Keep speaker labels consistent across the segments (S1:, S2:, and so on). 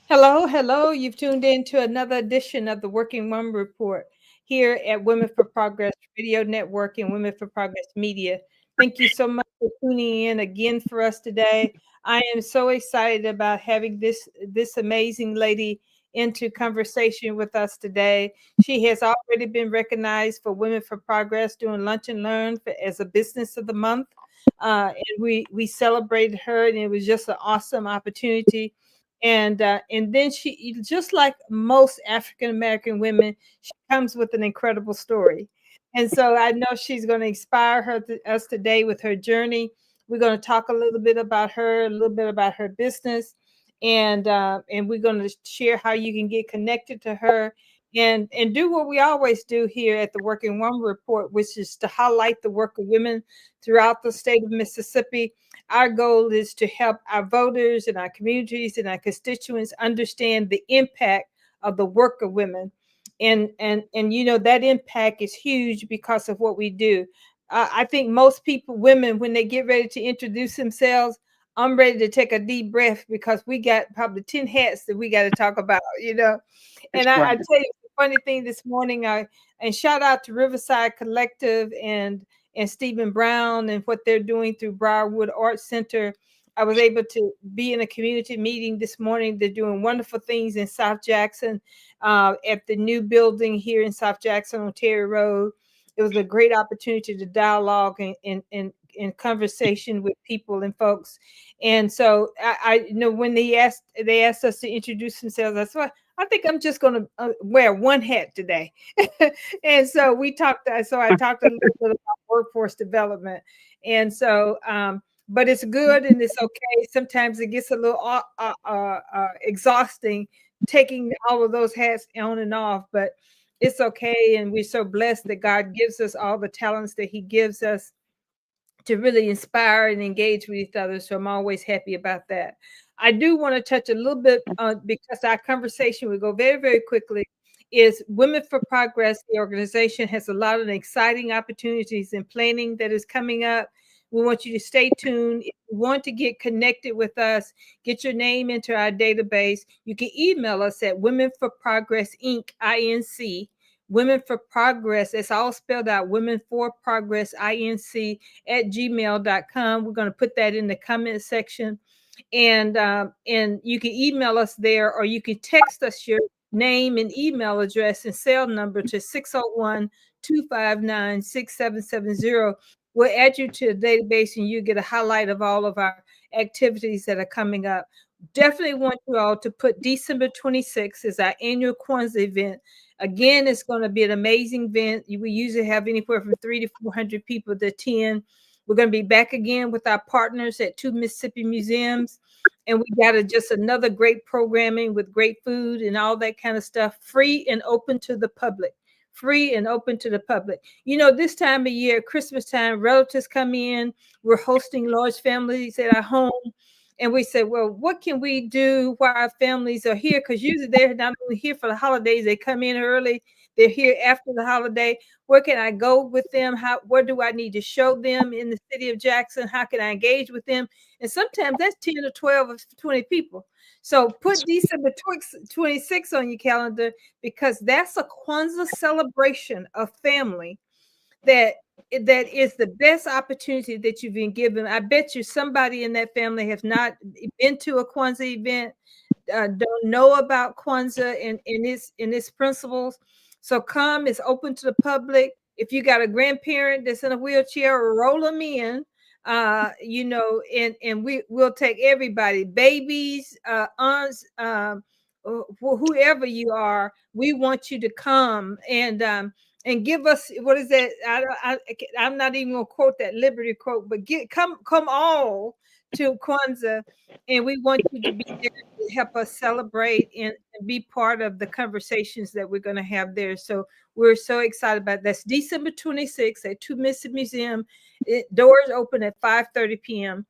S1: Hello, hello. You've tuned in to another edition of the Working Woman Report here at Women for Progress Radio Network and Women for Progress Media. Thank you so much for tuning in again for us today. I am so excited about having this amazing lady into conversation with us today. She has already been recognized for Women for Progress doing Lunch and Learn as a Business of the Month. And we celebrated her, and it was just an awesome opportunity and then she, just like most African American women, she comes with an incredible story. And so I know she's going to inspire us today with her journey. We're going to talk a little bit about her, a little bit about her business, and we're going to share how you can get connected to her and do what we always do here at the Working Woman Report, which is to highlight the work of women throughout the state of Mississippi. Our goal is to help our voters and our communities and our constituents understand the impact of the work of women. And you know that impact is huge because of what we do. I think most people, women, when they get ready to introduce themselves, I'm ready to take a deep breath because we got probably 10 hats that we got to talk about.
S2: That's
S1: And I
S2: right.
S1: tell you the funny thing this morning, and shout out to Riverside Collective and Stephen Brown and what they're doing through Briarwood Art Center. I was able to be in a community meeting this morning. They're doing wonderful things in South Jackson, at the new building here in South Jackson on Terry Road. It was a great opportunity to dialogue and conversation with people and folks. And so I you know when they asked us to introduce themselves, I said, I think I'm just going to wear one hat today. And so I talked a little bit about workforce development. And so, but it's good and it's okay. Sometimes it gets a little exhausting taking all of those hats on and off, but it's okay. And we're so blessed that God gives us all the talents that He gives us to really inspire and engage with each other. So I'm always happy about that. I do want to touch a little bit because our conversation will go very, very quickly. Is Women for Progress, the organization has a lot of exciting opportunities and planning that is coming up. We want you to stay tuned. If you want to get connected with us, get your name into our database. You can email us at Women for Progress Inc. INC. Women for Progress. It's all spelled out. Women for Progress INC at gmail.com. We're going to put that in the comment section. And you can email us there, or you can text us your name and email address and cell number to 601-259-6770. We'll add you to the database and you get a highlight of all of our activities that are coming up. Definitely want you all to put December 26th as our annual Kwanzaa event. Again, it's going to be an amazing event. We usually have anywhere from 300 to 400 people to attend. We're going to be back again with our partners at two Mississippi museums. And we got just another great programming with great food and all that kind of stuff, free and open to the public. Free and open to the public. You know, this time of year, Christmas time, relatives come in. We're hosting large families at our home. And we said, well, what can we do while our families are here? Because usually they're not only here for the holidays, they come in early, they're here after the holiday. Where can I go with them? Where do I need to show them in the city of Jackson? How can I engage with them? And sometimes that's 10 or 12 or 20 people. So put December 26 on your calendar because that's a Kwanzaa celebration of family that that is the best opportunity that you've been given. I bet you somebody in that family has not been to a Kwanzaa event, don't know about Kwanzaa and its principles. So come, it's open to the public. If you got a grandparent that's in a wheelchair, roll them in. And we'll take everybody, babies, aunts, whoever you are. We want you to come and give us what is that? I'm not even gonna quote that Liberty quote, but come all to Kwanzaa, and we want you to be there to help us celebrate and be part of the conversations that we're going to have there. So we're so excited about that. That's December 26th at Two Mississippi Museum. Doors open at 5:30 p.m.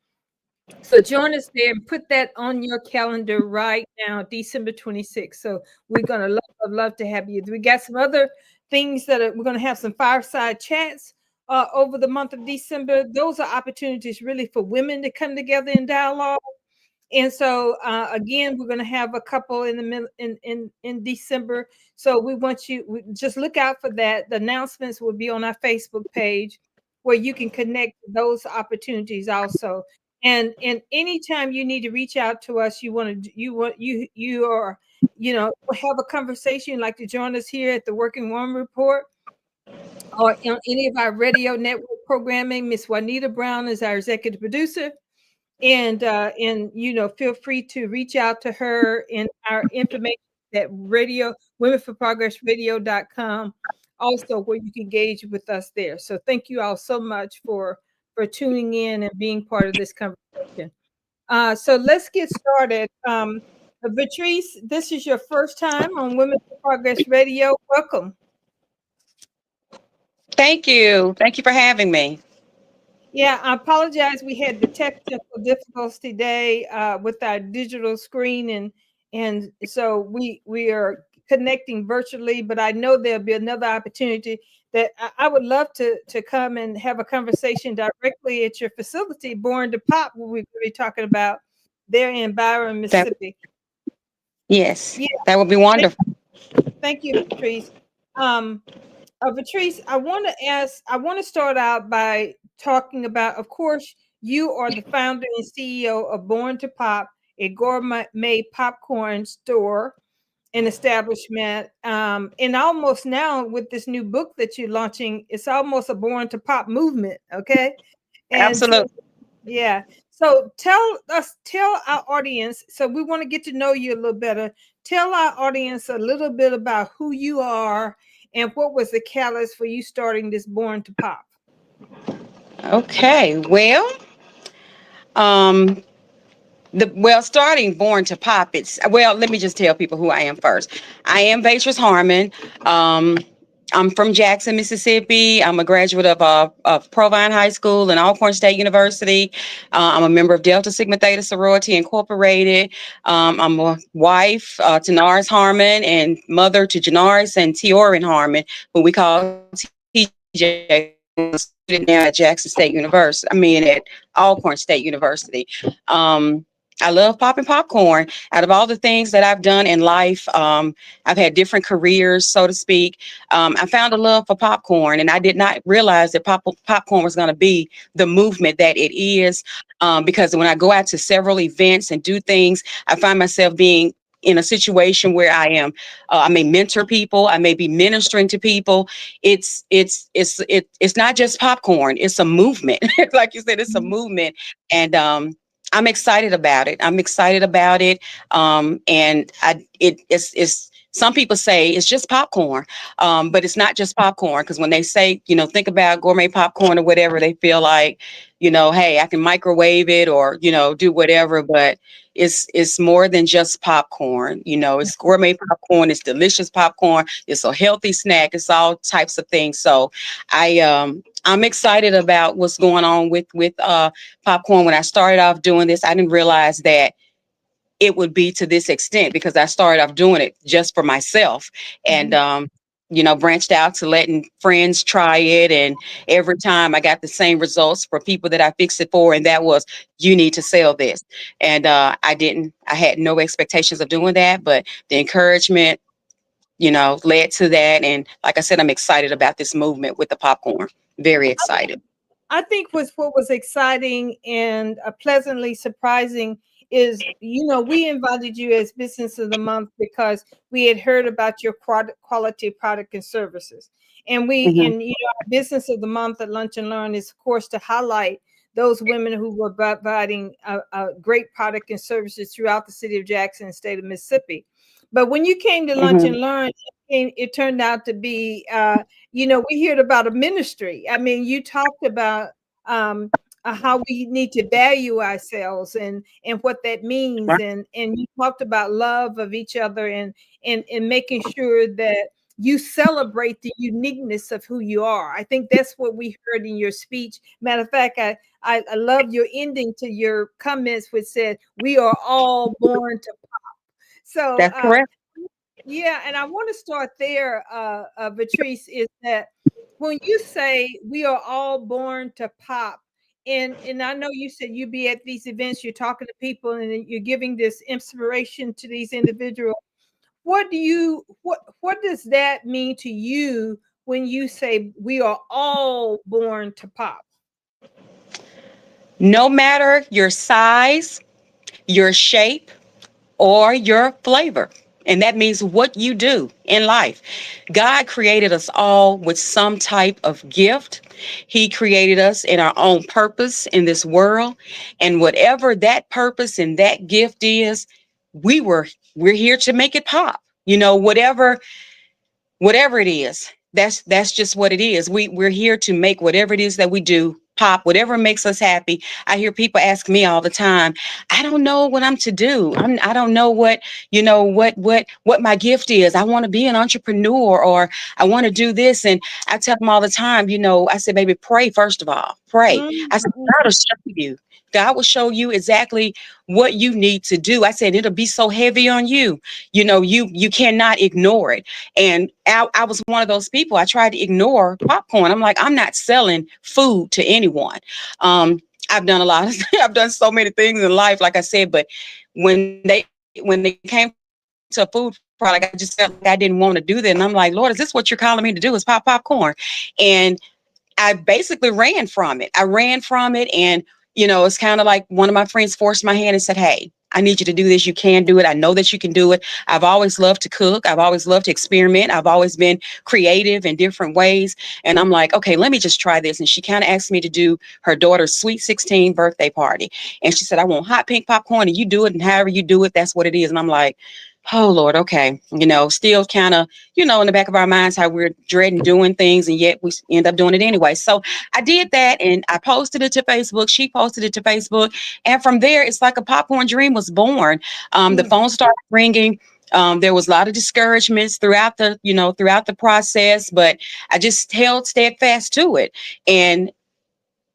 S1: So join us there and put that on your calendar right now, December 26th. So we're going to love to have you. We got some other things we're going to have some fireside chats over the month of December. Those are opportunities really for women to come together and dialogue. And so again, we're going to have a couple in the middle in December. So we just look out for that. The announcements will be on our Facebook page where you can connect those opportunities also. And anytime you need to reach out to us, you are, have a conversation, you'd like to join us here at the Working Woman Report or on any of our radio network programming. Miss Juanita Brown is our executive producer. And feel free to reach out to her in our information at radio womenforprogressradio.com, also where you can engage with us there. So thank you all so much for tuning in and being part of this conversation. So let's get started. Vatrice, this is your first time on Women for Progress Radio. Welcome.
S2: Thank you. Thank you for having me.
S1: Yeah, I apologize. We had the technical difficulties today with our digital screen, and so we are connecting virtually. But I know there'll be another opportunity that I would love to come and have a conversation directly at your facility, Born to Pop, what we're going to be talking about there in Byron,
S2: That,
S1: Mississippi.
S2: yes,
S1: Yeah,
S2: that would be
S1: thank,
S2: wonderful.
S1: thank you, Patrice. Um, Vatrice, I want to start out by talking about, of course, you are the founder and CEO of Born to Pop, a gourmet popcorn store and establishment. And almost now with this new book that you're launching, it's almost a Born to Pop movement. Okay. And so,
S2: Absolutely.
S1: yeah. So tell our audience, so we want to get to know you a little better. Tell our audience a little bit about who you are and what was the catalyst for you starting this Born to Pop.
S2: Okay. Um, starting Born to Pop. Let me just tell people who I am first. I am Vatrice Harmon. Um, I'm from Jackson, Mississippi. I'm a graduate of Provine High School and Alcorn State University. I'm a member of Delta Sigma Theta Sorority Incorporated. I'm a wife to Naris Harmon and mother to Janaris and Tiorin Harmon, who we call TJ, student now at Jackson State University. At Alcorn State University. Um, I love popping popcorn. Out of all the things that I've done in life, I've had different careers, so to speak. I found a love for popcorn, and I did not realize that popcorn was going to be the movement that it is. Because when I go out to several events and do things, I find myself being in a situation where I may mentor people, I may be ministering to people. It's not just popcorn; it's a movement. Like you said, it's a movement, and I'm excited about it. I'm excited about it. And it's some people say it's just popcorn, but it's not just popcorn, because when they say, think about gourmet popcorn or whatever, they feel like, hey, I can microwave it or, do whatever, but it's more than just popcorn. It's gourmet popcorn, it's delicious popcorn, it's a healthy snack, it's all types of things. So I'm excited about what's going on with popcorn. When I started off doing this, I didn't realize that it would be to this extent, because I started off doing it just for myself, and branched out to letting friends try it. And every time I got the same results for people that I fixed it for, and that was, you need to sell this. And I had no expectations of doing that, but the encouragement, led to that. And like I said, I'm excited about this movement with the popcorn. Very excited.
S1: I think what was exciting and pleasantly surprising is, we invited you as Business of the Month because we had heard about your quality product and services. And
S2: Mhm.
S1: our Business of the Month at Lunch and Learn is, of course, to highlight those women who were providing a great product and services throughout the city of Jackson, state of Mississippi. But when you came to Lunch
S2: Mhm.
S1: and Learn, it turned out to be we heard about a ministry. I mean, you talked about how we need to value ourselves and what that means,
S2: Right.
S1: and you talked about love of each other and making sure that you celebrate the uniqueness of who you are. I think that's what we heard in your speech. Matter of fact, I love your ending to your comments, which said, "We are all born to pop." So
S2: That's correct.
S1: yeah, and I want to start there, Vatrice, is that when you say we are all born to pop, and I know you said you be at these events, you're talking to people, and you're giving this inspiration to these individuals. What does that mean to you when you say we are all born to pop?
S2: No matter your size, your shape, or your flavor. And that means what you do in life. God created us all with some type of gift. He created us in our own purpose in this world. And whatever that purpose and that gift is, we were we're here to make it pop. Whatever it is, that's just what it is. We're here to make whatever it is that we do pop, whatever makes us happy. I hear people ask me all the time, I don't know what I'm to do. I don't know what my gift is. I want to be an entrepreneur, or I want to do this. And I tell them all the time, I said, baby, pray first of all. Pray. I said,
S1: Mhm.
S2: God will show you. God will show you exactly what you need to do. I said, it'll be so heavy on you. You cannot ignore it. And I was one of those people. I tried to ignore popcorn. I'm like, I'm not selling food to anyone. I've done a lot of I've done so many things in life, like I said, but when they came to a food product, I just felt like I didn't want to do that. And I'm like, Lord, is this what you're calling me to do? Is pop popcorn? And I basically ran from it. I ran from it. And, it's kind of like one of my friends forced my hand and said, hey, I need you to do this. You can do it. I know that you can do it. I've always loved to cook. I've always loved to experiment. I've always been creative in different ways. And I'm like, okay, let me just try this. And she kind of asked me to do her daughter's sweet 16 birthday party. And she said, I want hot pink popcorn, and you do it. And however you do it, that's what it is. And I'm like, oh, Lord, okay. Still kind of, in the back of our minds, how we're dreading doing things, and yet we end up doing it anyway. So I did that, and I posted it to Facebook. She posted it to Facebook. And from there, it's like a popcorn dream was born. The
S1: Mm.
S2: phone started ringing. There was a lot of discouragements throughout the process, but I just held steadfast to it. And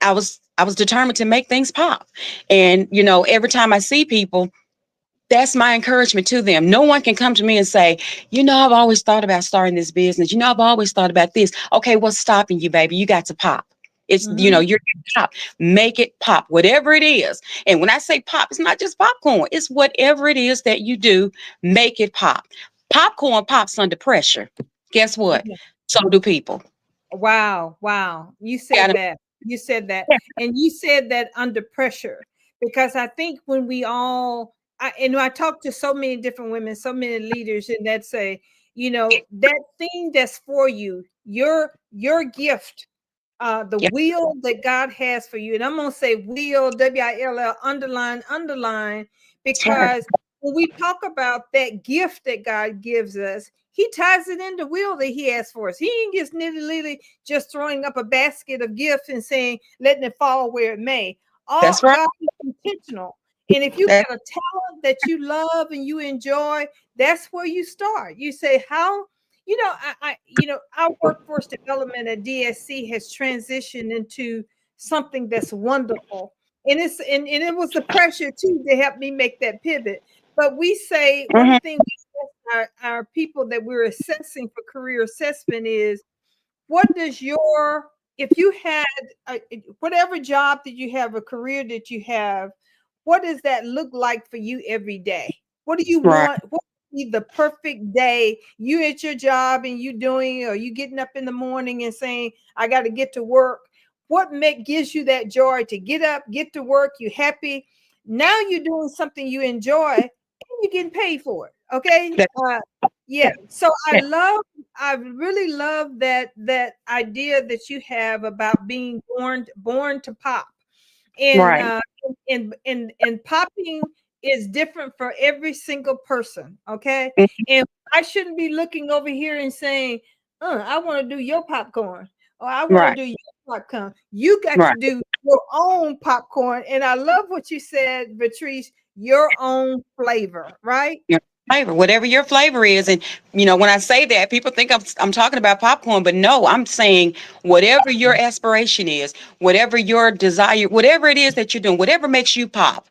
S2: I was determined to make things pop. And, every time I see people, that's my encouragement to them. No one can come to me and say, I've always thought about starting this business. I've always thought about this. Okay, what's stopping you, baby? You got to pop. It's,
S1: Mhm.
S2: you're pop. Make it pop, whatever it is. And when I say pop, it's not just popcorn. It's whatever it is that you do, make it pop. Popcorn pops under pressure. Guess what?
S1: Yeah.
S2: So do people.
S1: Wow, wow. You said
S2: Gotta-
S1: that. You said that. And you said that under pressure, because I think when we all I talk to so many different women, so many leaders, and that say, that thing that's for you, your gift, the
S2: Yeah,
S1: will that God has for you. And I'm gonna say will, WILL, underline,
S2: that's right.
S1: because when we talk about that gift that God gives us, He ties it into will that He has for us. He ain't just nitty just throwing up a basket of gifts and saying, letting it fall where it may. All
S2: That's right.
S1: God is intentional. And if you
S2: That,
S1: got a talent that you love and you enjoy, that's where you start. You say, how our workforce development at DSC has transitioned into something that's wonderful. And it was the pressure too to help me make that pivot. But we say one
S2: mhm,
S1: thing we assess our people that we're assessing for career assessment is, what does your if you had whatever job that you have, a career that you have, what does that look like for you every day? What do you
S2: right.
S1: want? What would be the perfect day? You at your job and you doing, or you getting up in the morning and saying, I got to get to work. What gives you that joy to get up, get to work? You happy? Now you're doing something you enjoy and you're getting paid for it. Okay.
S2: That,
S1: Yeah. So
S2: yeah,
S1: I really love that idea that you have about being born to pop. And
S2: right.
S1: and popping is different for every single person. Okay.
S2: Mhm,
S1: And I shouldn't be looking over here and saying, I want to do your popcorn, or I want to
S2: right.
S1: do your popcorn. You got
S2: Right.
S1: to do your own popcorn. And I love what you said, Vatrice, your own flavor, right?
S2: Your flavor, whatever your flavor is. And when I say that, people think I'm talking about popcorn, but no, I'm saying whatever your aspiration is, whatever your desire, whatever it is that you're doing, whatever makes you pop.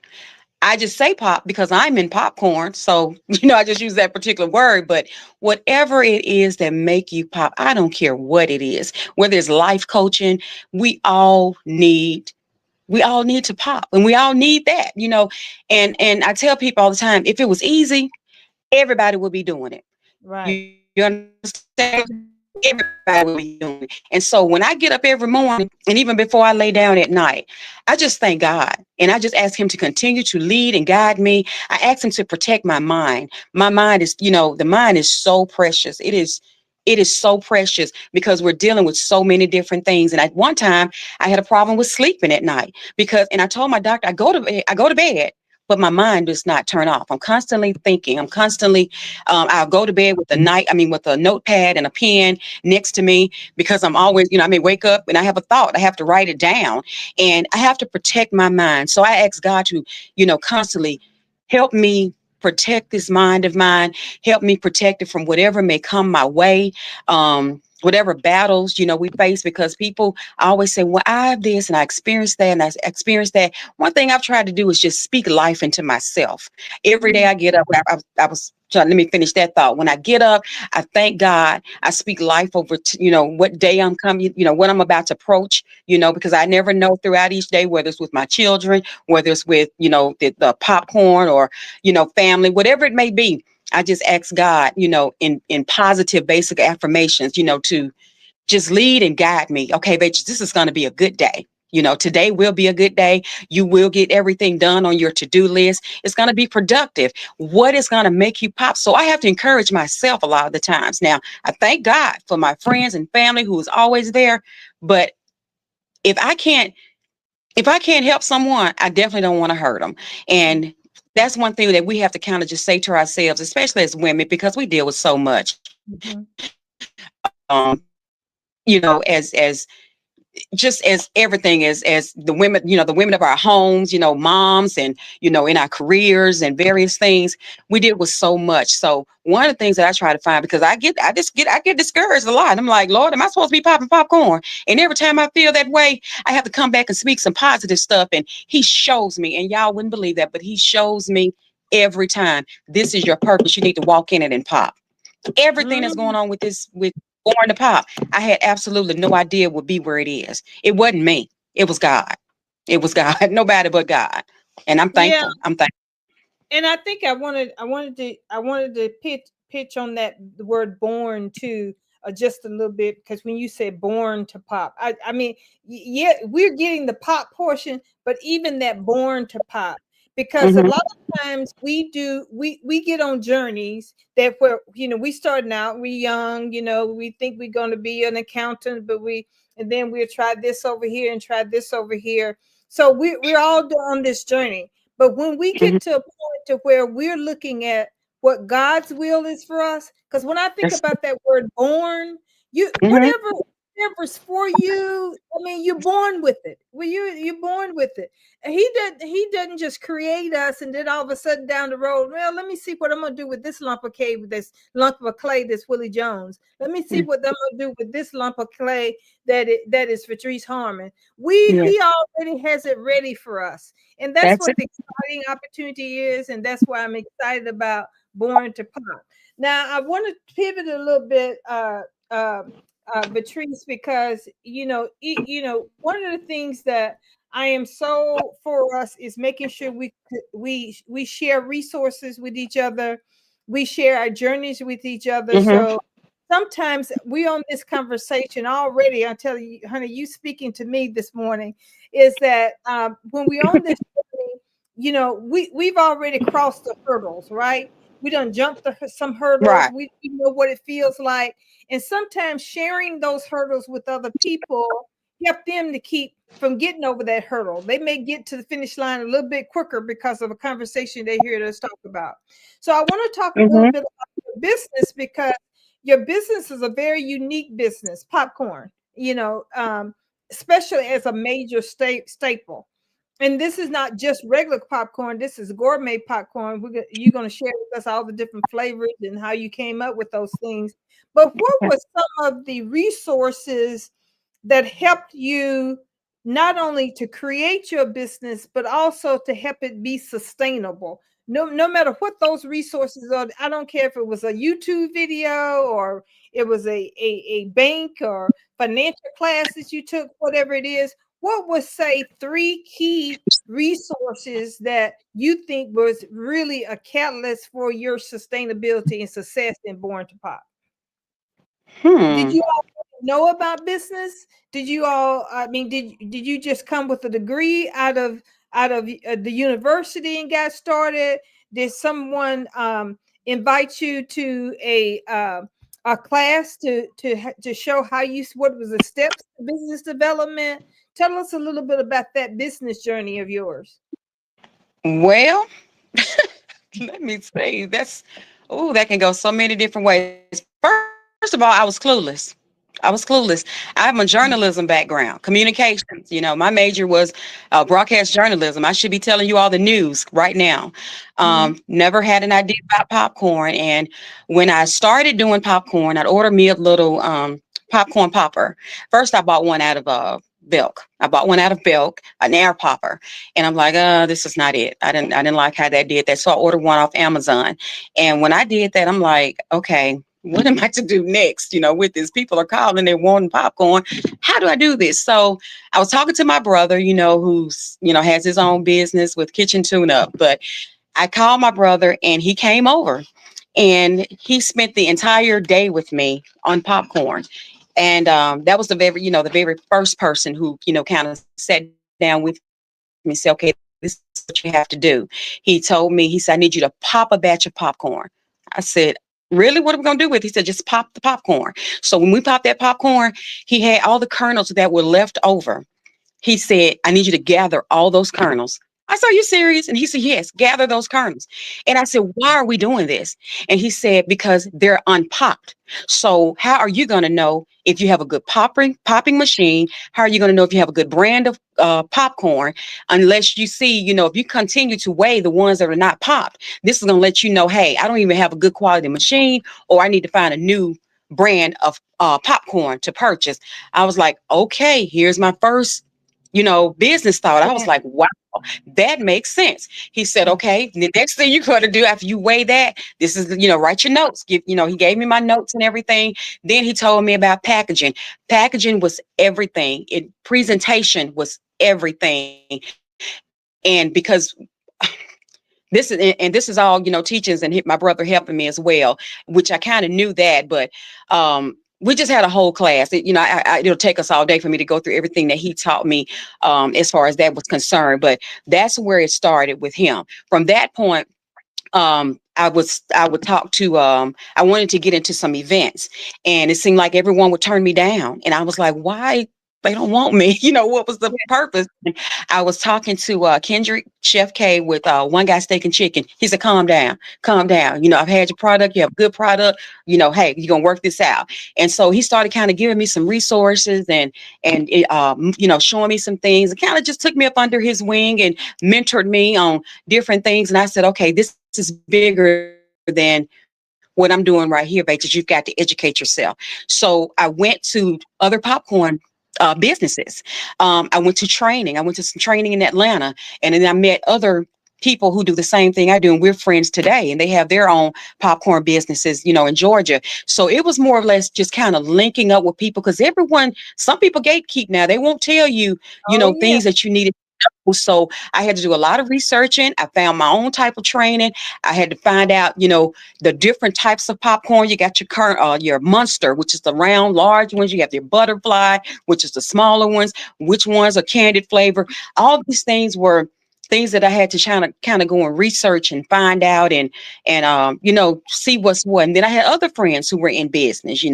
S2: I just say pop because I'm in popcorn, so I just use that particular word. But whatever it is that make you pop, I don't care what it is. Whether it's life coaching, we all need We all need to pop, and we all need that, you know. And I tell people all the time, if it was easy, everybody would be doing it.
S1: Right.
S2: You understand? Everybody would be doing it. And so when I get up every morning, and even before I lay down at night, I just thank God. And I just ask him to continue to lead and guide me. I ask him to protect my mind. My mind is, you know, the mind is so precious. It is so precious because we're dealing with so many different things. And at one time I had a problem with sleeping at night because, and I told my doctor, I go to bed, but my mind does not turn off. I'm constantly thinking. I'm constantly, I'll go to bed with with a notepad and a pen next to me because I'm always, you know, I may wake up and I have a thought. I have to write it down and I have to protect my mind. So I ask God to, you know, constantly help me protect this mind of mine, help me protect it from whatever may come my way. Whatever battles, you know, we face, because people always say, well, I have this and I experienced that and I experienced that. One thing I've tried to do is just speak life into myself. Every day I get up, I was trying, let me finish that thought. When I get up, I thank God. I speak life over, you know, what day I'm coming, you know, what I'm about to approach, you know, because I never know throughout each day, whether it's with my children, whether it's with, you know, the popcorn or, you know, family, whatever it may be. I just ask God, you know, in positive, basic affirmations, you know, to just lead and guide me. Okay, bitch, this is going to be a good day. You know, today will be a good day. You will get everything done on your to-do list. It's going to be productive. What is going to make you pop? So I have to encourage myself a lot of the times. Now, I thank God for my friends and family who is always there. But if I can't, if I can't help someone, I definitely don't want to hurt them. And that's one thing that we have to kind of just say to ourselves, especially as women, because we deal with so much.
S1: Mm-hmm.
S2: You know, as just as everything, as the women, you know, the women of our homes, you know, moms, and, you know, in our careers and various things, we deal with so much. So one of the things that I try to find, because I get discouraged a lot. I'm like, Lord, am I supposed to be popping popcorn? And every time I feel that way, I have to come back and speak some positive stuff. And he shows me, and y'all wouldn't believe that, but he shows me every time, this is your purpose. You need to walk in it and pop. Everything that's
S1: Mm-hmm.
S2: going on with this, with Born to Pop, I had absolutely no idea would be where it is. It wasn't me. It was God. It was God. Nobody but God. And I'm
S1: Yeah,
S2: thankful. I'm thankful.
S1: and I think I wanted to pitch on that the word born too, just a little bit, because when you said born to pop, I mean, yeah, we're getting the pop portion, but even that born to pop, because a
S2: Hmm.
S1: lot of times we get on journeys that where, you know, we starting out, we young, you know, we think we're going to be an accountant, but we, and then we'll try this over here and try this over here. So we're all on this journey, but when we
S2: Hmm.
S1: get to a point to where we're looking at what God's will is for us, because when I think
S2: That's,
S1: about that word born, you
S2: hmm.
S1: whatever's for you, I mean, you're born with it. Well, you're born with it. And he doesn't just create us and then all of a sudden down the road, well, let me see what I'm gonna do with this lump of clay, with this lump of clay that's Willie Jones. Let me see what I'm gonna do with this lump of clay that is Vatrice Harmon.
S2: Yeah,
S1: He already has it ready for us. And that's
S2: that's
S1: what
S2: it.
S1: the exciting opportunity is. And that's why I'm excited about Born to Pop. Now, I want to pivot a little bit, uh, Vatrice, because, one of the things that I am so for us is making sure we share resources with each other. We share our journeys with each other.
S2: Hmm.
S1: So sometimes we on this conversation already. I tell you, honey, you speaking to me this morning is that when we on this journey, we've already crossed the hurdles, right? We done jumped some hurdles.
S2: Right.
S1: We know what it feels like, and sometimes sharing those hurdles with other people help them to keep from getting over that hurdle. They may get to the finish line a little bit quicker because of a conversation they hear us talk about. So I want to talk a little
S2: Hmm.
S1: bit about your business, because your business is a very unique business, popcorn, especially as a major staple. And this is not just regular popcorn. This is gourmet popcorn. You're going to share with us all the different flavors and how you came up with those things. But what were some of the resources that helped you not only to create your business, but also to help it be sustainable? No matter what those resources are, I don't care if it was a YouTube video or it was a bank or financial class that you took, whatever it is. what was say three key resources that you think was really a catalyst for your sustainability and success in Born to Pop? Did
S2: Hmm.
S1: you all know about business? Did you all? I mean, did you just come with a degree out of the university and got started? Did someone invite you to a class to show how you what was the steps to business development? Tell us a little bit about that business journey of yours.
S2: Well, let me say that's oh, that can go so many different ways. First of all, I was clueless. I have a journalism background, communications. My major was broadcast journalism. I should be telling you all the news right now.
S1: Mhm.
S2: Never had an idea about popcorn. And when I started doing popcorn, I'd order me a little popcorn popper. First, I bought one out of Belk. I bought one out of Belk, an air popper. And I'm like, this is not it. I didn't like how that did that. So I ordered one off Amazon. And when I did that, I'm like, okay, what am I to do next? With this, people are calling, they wanting popcorn. How do I do this? So I was talking to my brother, who's, has his own business with kitchen tune up. But I called my brother and he came over and he spent the entire day with me on popcorn. And that was the very first person who, kind of sat down with me and said, okay, this is what you have to do. He told me, he said, I need you to pop a batch of popcorn. I said, really? What are we going to do with it? He said, just pop the popcorn. So when we popped that popcorn, he had all the kernels that were left over. He said, I need you to gather all those kernels. I said, are you serious? And he said, yes, gather those kernels. And I said, why are we doing this? And he said, because they're unpopped. So how are you going to know if you have a good popping machine? How are you going to know if you have a good brand of popcorn? Unless you see, if you continue to weigh the ones that are not popped, this is going to let you know, hey, I don't even have a good quality machine, or I need to find a new brand of popcorn to purchase. I was like, okay, here's my first business thought. I was
S1: Yeah.
S2: like, wow, that makes sense. He said, okay, the next thing you got to do after you weigh that, this is, write your notes. He gave me my notes and everything. Then he told me about packaging. Packaging was everything. Presentation was everything. And because this is and this is all teachings and my brother helping me as well, which I kind of knew that, but we just had a whole class. It'll take us all day for me to go through everything that he taught me as far as that was concerned. But that's where it started with him. From that point, I would talk to I wanted to get into some events, and it seemed like everyone would turn me down, and I was like, why they don't want me? What was the purpose? And I was talking to Kendrick Chef K with One Guy Steak and Chicken. He said, calm down, calm down. I've had your product, you have a good product, hey, you're gonna work this out. And so he started kind of giving me some resources and showing me some things, and kind of just took me up under his wing and mentored me on different things. And I said, okay, this is bigger than what I'm doing right here, Vatrice. You've got to educate yourself. So I went to other popcorn businesses. I went to training. I went to some training in Atlanta, and then I met other people who do the same thing I do, and we're friends today, and they have their own popcorn businesses, in Georgia. So it was more or less just kind of linking up with people, because some people gatekeep now. They won't tell you,
S1: Oh yeah.
S2: things that you needed. So I had to do a lot of researching. I found my own type of training. I had to find out, the different types of popcorn. You got your Munster, which is the round, large ones. You have your butterfly, which is the smaller ones. Which ones are candied flavor? All these things were things that I had to kind of go and research and find out and see what's what. And then I had other friends who were in business,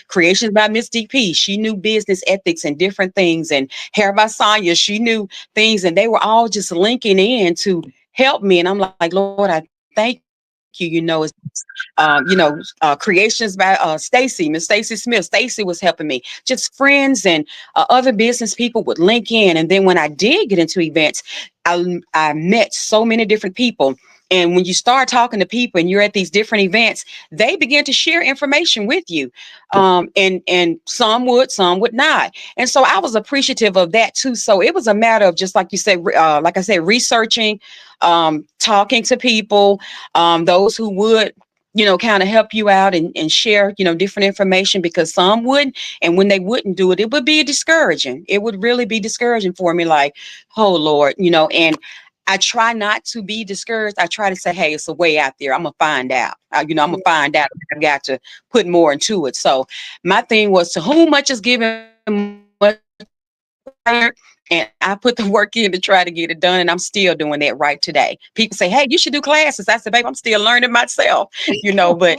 S2: Creations by Miss DP. She knew business ethics and different things. And Hair by Sonya, she knew things, and they were all just linking in to help me. And I'm like, Lord, I thank you. Creations by Stacy, Miss Stacy Smith. Stacy was helping me. Just friends and other business people would link in. And then when I did get into events, I met so many different people. And when you start talking to people and you're at these different events, they begin to share information with you. And some would not. And so I was appreciative of that too. So it was a matter of, just like you said, like I said, researching, talking to people, those who would kind of help you out and share, different information, because some wouldn't. And when they wouldn't do it, it would be discouraging. It would really be discouraging for me, like, oh Lord, and I try not to be discouraged. I try to say, hey, it's a way out there. I'm going to find out. I'm going to find out. I've got to put more into it. So my thing was, to whom much is given, much required. And I put the work in to try to get it done. And I'm still doing that right today. People say, hey, you should do classes. I said, babe, I'm still learning myself, but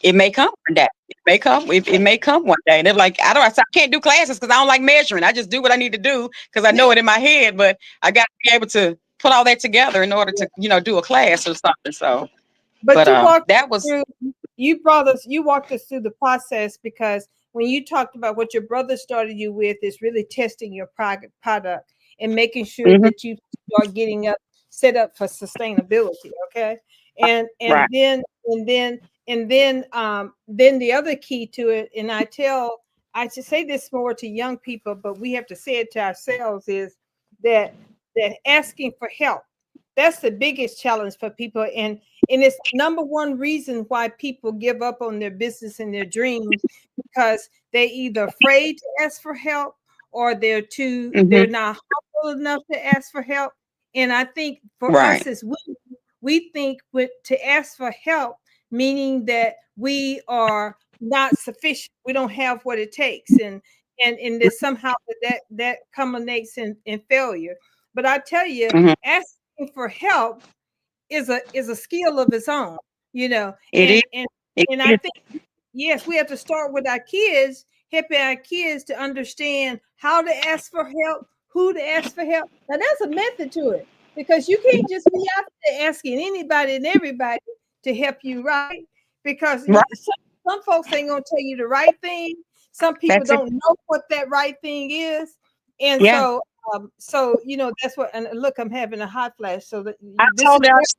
S2: it may come one day. It may come one day. And they're like, I can't do classes because I don't like measuring. I just do what I need to do because I know it in my head, but I got to be able to put all that together in order to, do a class or something. So,
S1: But
S2: that was,
S1: you walked us through the process, because when you talked about what your brother started you with is really testing your product and making sure that you start getting set up for sustainability. Okay. And
S2: right.
S1: then the other key to it, and I should say this more to young people, but we have to say it to ourselves, is that asking for help. That's the biggest challenge for people. And it's number one reason why people give up on their business and their dreams, because they're either afraid to ask for help, or they're not humble enough to ask for help. And I think for us as we think to ask for help, meaning that we are not sufficient. We don't have what it takes. And that somehow that culminates in failure. But I tell you, asking for help is a skill of its own,
S2: It
S1: and I think, yes, we have to start with our kids, helping our kids to understand how to ask for help, who to ask for help. Now there's a method to it, because you can't just be out there asking anybody and everybody to help you, right? Because some folks ain't gonna tell you the right thing. Some people don't know what that right thing is, and so that's what. And look, I'm having a hot flash. So that
S2: I
S1: this
S2: told
S1: is.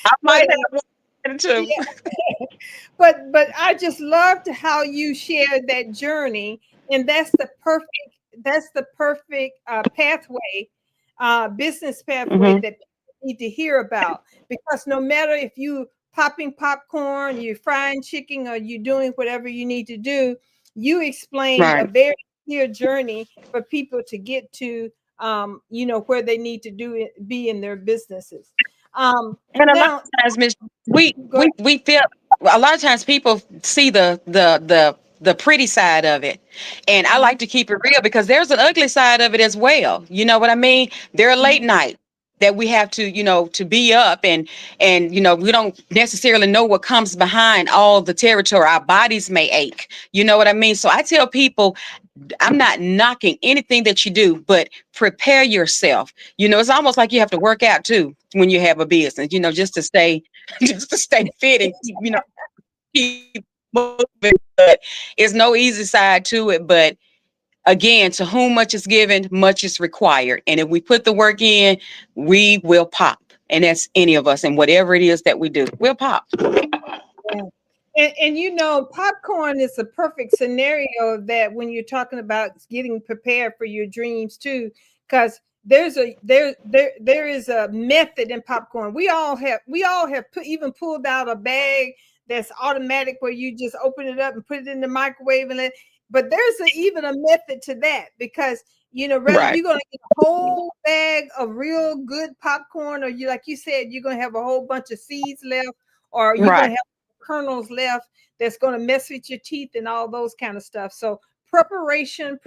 S2: I might have one too.
S1: But I just loved how you shared that journey, and that's the perfect pathway, business pathway that people need to hear about. Because no matter if you popping popcorn, you're frying chicken, or you're doing whatever you need to do, you explained a very clear journey for people to get to, where they need to be in their businesses.
S2: And a lot of times, Miss, we feel, a lot of times people see the pretty side of it, and I like to keep it real, because there's an ugly side of it as well. You know what I mean? There are late nights that we have to be up, and we don't necessarily know what comes behind all the territory. Our bodies may ache. You know what I mean? So I tell people, I'm not knocking anything that you do, but prepare yourself. It's almost like you have to work out too when you have a business, just to stay fit and keep moving. But it's no easy side to it. But again, to whom much is given, much is required. And if we put the work in, we will pop. And that's any of us. And whatever it is that we do, we'll pop.
S1: Yeah. And popcorn is a perfect scenario that when you're talking about getting prepared for your dreams too, because there is a method in popcorn. We all have even pulled out a bag that's automatic, where you just open it up and put it in the microwave but there's even a method to that, because whether you're going to get a whole bag of real good popcorn, or like you said, you're going to have a whole bunch of seeds left, or you're going to have kernels left that's going to mess with your teeth and all those kind of stuff. So preparation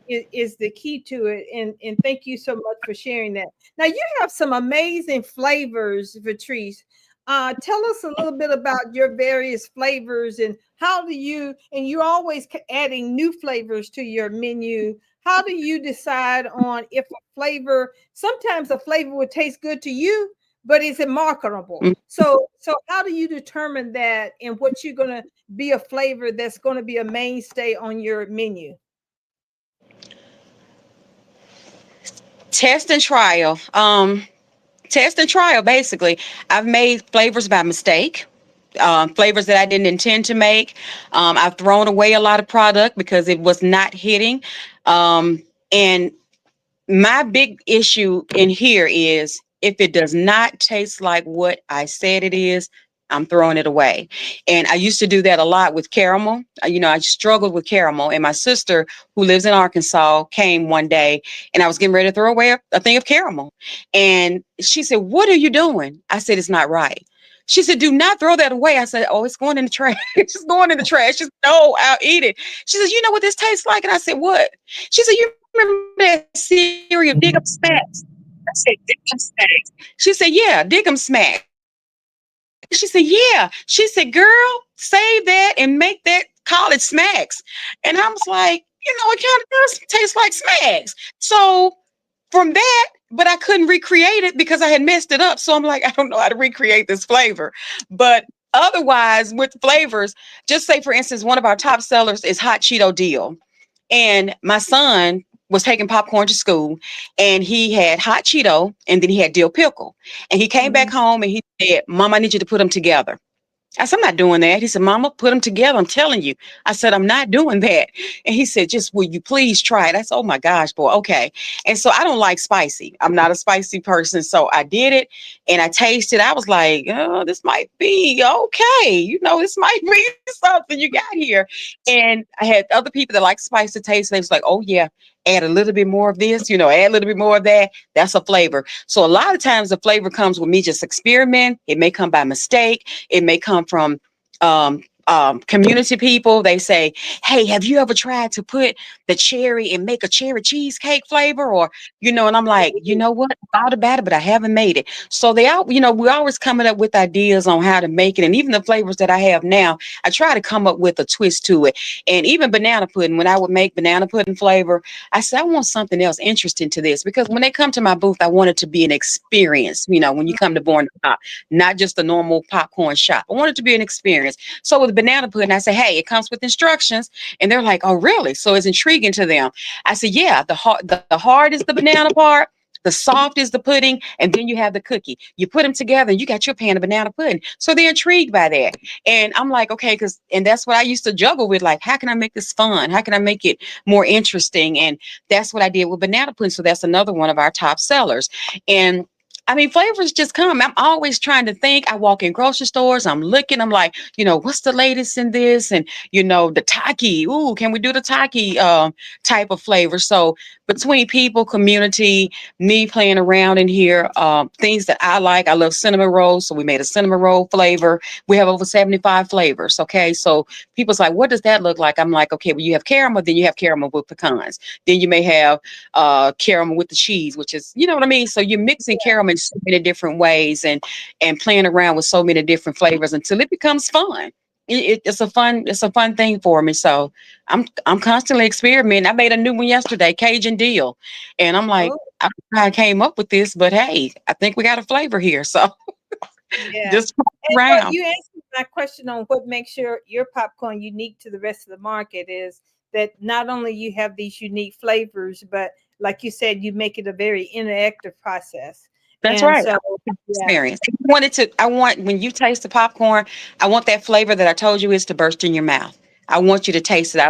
S1: is the key to it. And thank you so much for sharing that. Now you have some amazing flavors, Vatrice. Tell us a little bit about your various flavors, and and you're always adding new flavors to your menu. How do you decide on if sometimes a flavor would taste good to you, but is it marketable? So how do you determine that, and what you're going to be a flavor that's going to be a mainstay on your menu?
S2: Test and trial. Basically. I've made flavors by mistake. Flavors that I didn't intend to make. I've thrown away a lot of product because it was not hitting. And my big issue in here is If it does not taste like what I said it is, I'm throwing it away. And I used to do that a lot with caramel. I struggled with caramel. And my sister, who lives in Arkansas, came one day and I was getting ready to throw away a thing of caramel. And she said, "What are you doing?" I said, "It's not right." She said, "Do not throw that away." I said, "Oh, it's going in the trash." It's going in the trash. She said, "No, I'll eat it." She says, "You know what this tastes like?" And I said, "What?" She said, "You remember that cereal, Dig 'em Smacks?" I said, "Dig 'em Smacks." She said, "Yeah, Dig 'em Smacks." She said, "Yeah." She said, "Girl, save that and make that college smacks." And I was like, it kind of does taste like smacks. So from that, but I couldn't recreate it because I had messed it up. So I'm like, I don't know how to recreate this flavor. But otherwise, with flavors, just say, for instance, one of our top sellers is hot Cheeto deal. And my son was taking popcorn to school and he had hot Cheeto and then he had dill pickle. And he came back
S1: Mhm.
S2: home and he said, "Mom, I need you to put them together." I said, "I'm not doing that." He said, "Mama, put them together. I'm telling you." I said, "I'm not doing that." And he said, "Just will you please try it?" I said, "Oh my gosh, boy. Okay." And so I don't like spicy. I'm not a spicy person. So I did it and I tasted. I was like, "Oh, this might be okay. This might be something you got here." And I had other people that like spice to taste. And they was like, "Oh yeah, add a little bit more of this, add a little bit more of that. That's a flavor." So a lot of times the flavor comes with me just experiment. It may come by mistake. It may come from community people. They say, "Hey, have you ever tried to put the cherry and make a cherry cheesecake flavor?" And I'm like, "You know what? I thought about it, but I haven't made it." So we're always coming up with ideas on how to make it. And even the flavors that I have now, I try to come up with a twist to it. And even banana pudding, when I would make banana pudding flavor, I said, I want something else interesting to this because when they come to my booth, I want it to be an experience, when you come to Born to Pop, not just a normal popcorn shop. I want it to be an experience. So with banana pudding, I say, "Hey, it comes with instructions." And they're like, "Oh, really?" So it's intriguing to them. I said, "Yeah, the hard is the banana part. The soft is the pudding, and then you have the cookie. You put them together, and you got your pan of banana pudding." So they're intrigued by that. And I'm like, okay, and that's what I used to juggle with. Like, how can I make this fun? How can I make it more interesting? And that's what I did with banana pudding. So that's another one of our top sellers. And I mean, flavors just come. I'm always trying to think. I walk in grocery stores. I'm looking. I'm like, what's the latest in this? And the Taki. Ooh, can we do the Taki type of flavor? So between people, community, me playing around in here, things that I like. I love cinnamon rolls, so we made a cinnamon roll flavor. We have over 75 flavors. Okay, so people's like, "What does that look like?" I'm like, "Okay, well, you have caramel, then you have caramel with pecans, then you may have caramel with the cheese, which is, you know what I mean." So you're mixing caramel in so many different ways and playing around with so many different flavors until it becomes fun. It's a fun thing for me. So I'm constantly experimenting. I made a new one yesterday, Cajun deal, and I'm like,
S1: Oh,
S2: I don't know how I came up with this, but hey, I think we got a flavor here. So
S1: yeah.
S2: just
S1: And what
S2: around.
S1: you answered my question on what makes your popcorn unique to the rest of the market is that not only you have these unique flavors, but like you said, you make it a very interactive process.
S2: That's
S1: And
S2: right.
S1: so, yeah.
S2: Experience. I want when you taste the popcorn, I want that flavor that I told you is to burst in your mouth. I want you to taste it.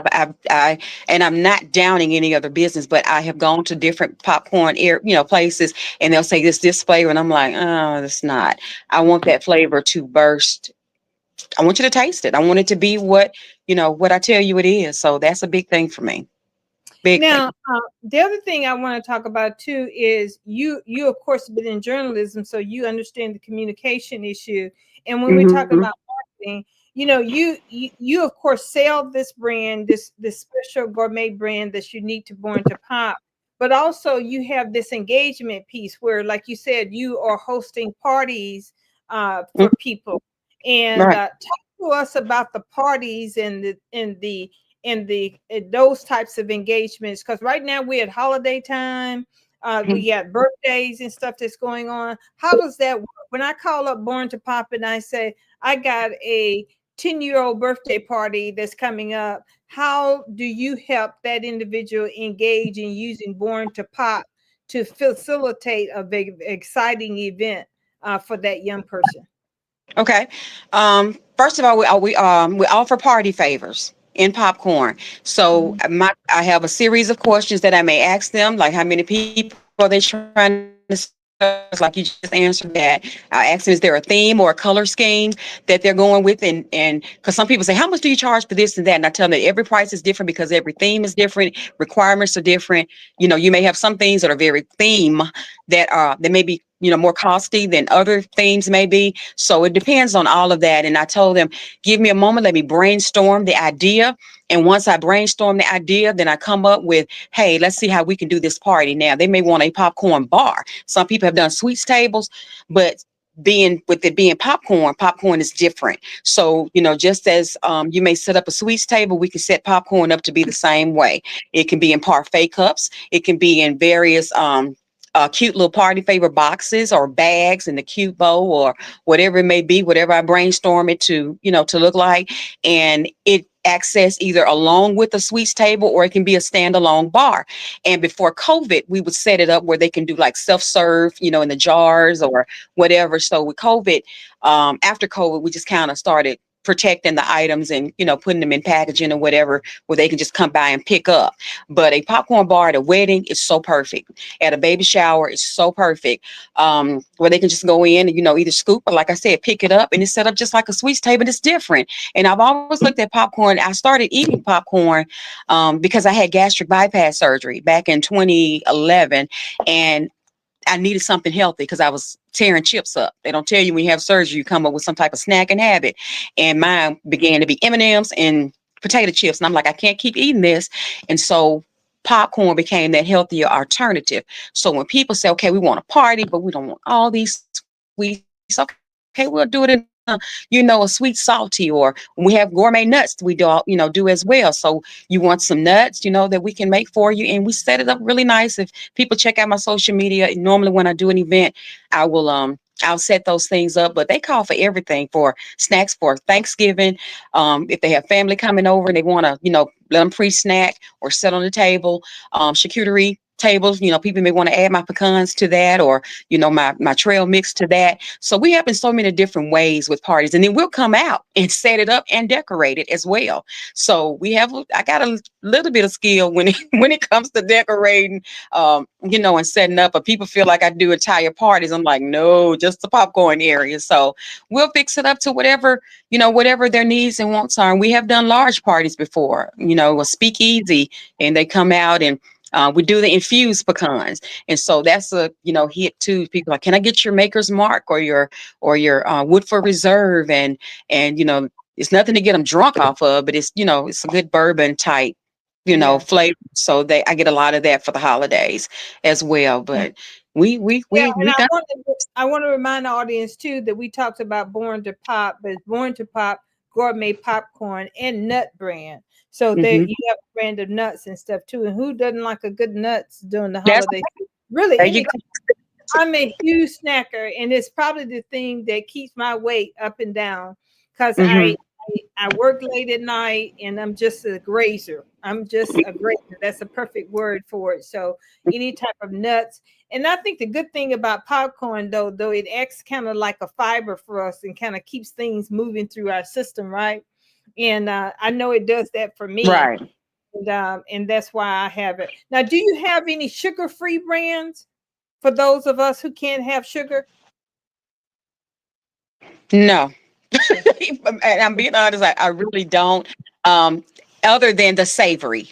S2: And I'm not downing any other business, but I have gone to different popcorn places, and they'll say this flavor, and I'm like, oh, it's not. I want that flavor to burst. I want you to taste it. I want it to be what I tell you it is. So that's a big thing for me. Big thing.
S1: Now, the other thing I want to talk about too is you of course been in journalism, so you understand the communication issue. And when we're talking
S2: Hmm.
S1: about marketing, you of course sell this brand, this special gourmet brand that's unique to Born to Pop, but also you have this engagement piece where, like you said, you are hosting parties for people. And
S2: Right.
S1: talk to us about the parties and those types of engagements, because right now we're at holiday time. We got birthdays and stuff that's going on. How does that work? When I call up Born to Pop and I say I got a 10-year-old birthday party that's coming up, how do you help that individual engage in using Born to Pop to facilitate a big exciting event for that young person?
S2: Okay. First of all, we offer party favors in popcorn. So
S1: Mhm.
S2: I have a series of questions that I may ask them, like how many people are they trying to serve? like you just answered that. I asked them, is there a theme or a color scheme that they're going with? And because some people say, how much do you charge for this and that? And I tell them that every price is different because every theme is different. Requirements are different. You know, you may have some things that are very theme that may be, you know, more costly than other themes may be. So it depends on all of that. And I told them, give me a moment, let me brainstorm the idea. And once I brainstorm the idea, then I come up with, hey, let's see how we can do this party. Now, they may want a popcorn bar. Some people have done sweets tables, but being popcorn is different. So, you know, just as you may set up a sweets table, we can set popcorn up to be the same way. It can be in parfait cups. It can be in various cute little party favor boxes or bags in the cute bowl or whatever it may be, whatever I brainstorm it to, you know, to look like. And it access either along with a sweets table or it can be a standalone bar. And before COVID, we would set it up where they can do like self-serve, you know, in the jars or whatever. So with COVID, after COVID, we just kind of started protecting the items and, you know, putting them in packaging or whatever, where they can just come by and pick up. But a popcorn bar at a wedding is so perfect. At a baby shower, it's so perfect. Where they can just go in and, you know, either scoop or, like I said, pick it up, and it's set up just like a sweets table. It's different. And I've always looked at popcorn. I started eating popcorn because I had gastric bypass surgery back in 2011, and I needed something healthy because I was tearing chips up. They don't tell you when you have surgery, you come up with some type of snacking habit. And mine began to be M&Ms and potato chips. And I'm like, I can't keep eating this. And so popcorn became that healthier alternative. So when people say, okay, we want a party, but we don't want all these sweets. Okay, we'll do it in you know, a sweet salty, or when we have gourmet nuts, we do, you know, do as well. So you want some nuts, you know, that we can make for you. And we set it up really nice. If people check out my social media, normally when I do an event, I'll set those things up, but they call for everything, for snacks for Thanksgiving. If they have family coming over and they want to, you know, let them pre-snack or sit on the table, charcuterie tables, you know, people may want to add my pecans to that, or, you know, my trail mix to that. So we have in so many different ways with parties, and then we'll come out and set it up and decorate it as well. So I got a little bit of skill when when it comes to decorating, you know, and setting up. But people feel like I do entire parties. I'm like, no, just the popcorn area. So we'll fix it up to whatever, you know, whatever their needs and wants are. And we have done large parties before, you know, a speakeasy, and they come out and we do the infused pecans, and so that's a, you know, hit too. People are like, can I get your maker's mark or your Woodford Reserve, and you know, it's nothing to get them drunk off of, but it's, you know, it's a good bourbon type, you know,
S1: Yeah.
S2: flavor. So I get a lot of that for the holidays as well. But
S1: Yeah, and
S2: we got.
S1: I want to remind the audience too that we talked about Born to Pop, but it's Born to Pop gourmet popcorn and nut brand. So there
S2: Mhm.
S1: you have a brand of nuts and stuff too. And who doesn't like a good nuts during the
S2: That's
S1: holiday? Really,
S2: there you
S1: any
S2: go.
S1: I'm a huge snacker, and it's probably the thing that keeps my weight up and down because
S2: Hmm.
S1: I work late at night, and I'm just a grazer. I'm just a grazer. That's a perfect word for it. So any type of nuts, and I think the good thing about popcorn, though it acts kind of like a fiber for us and kind of keeps things moving through our system, right? And I know it does that for me,
S2: Right.
S1: and that's why I have it. Now, do you have any sugar-free brands for those of us who can't have sugar?
S2: No.
S1: Okay.
S2: And I'm being honest, I really don't. Um, Other than the savory.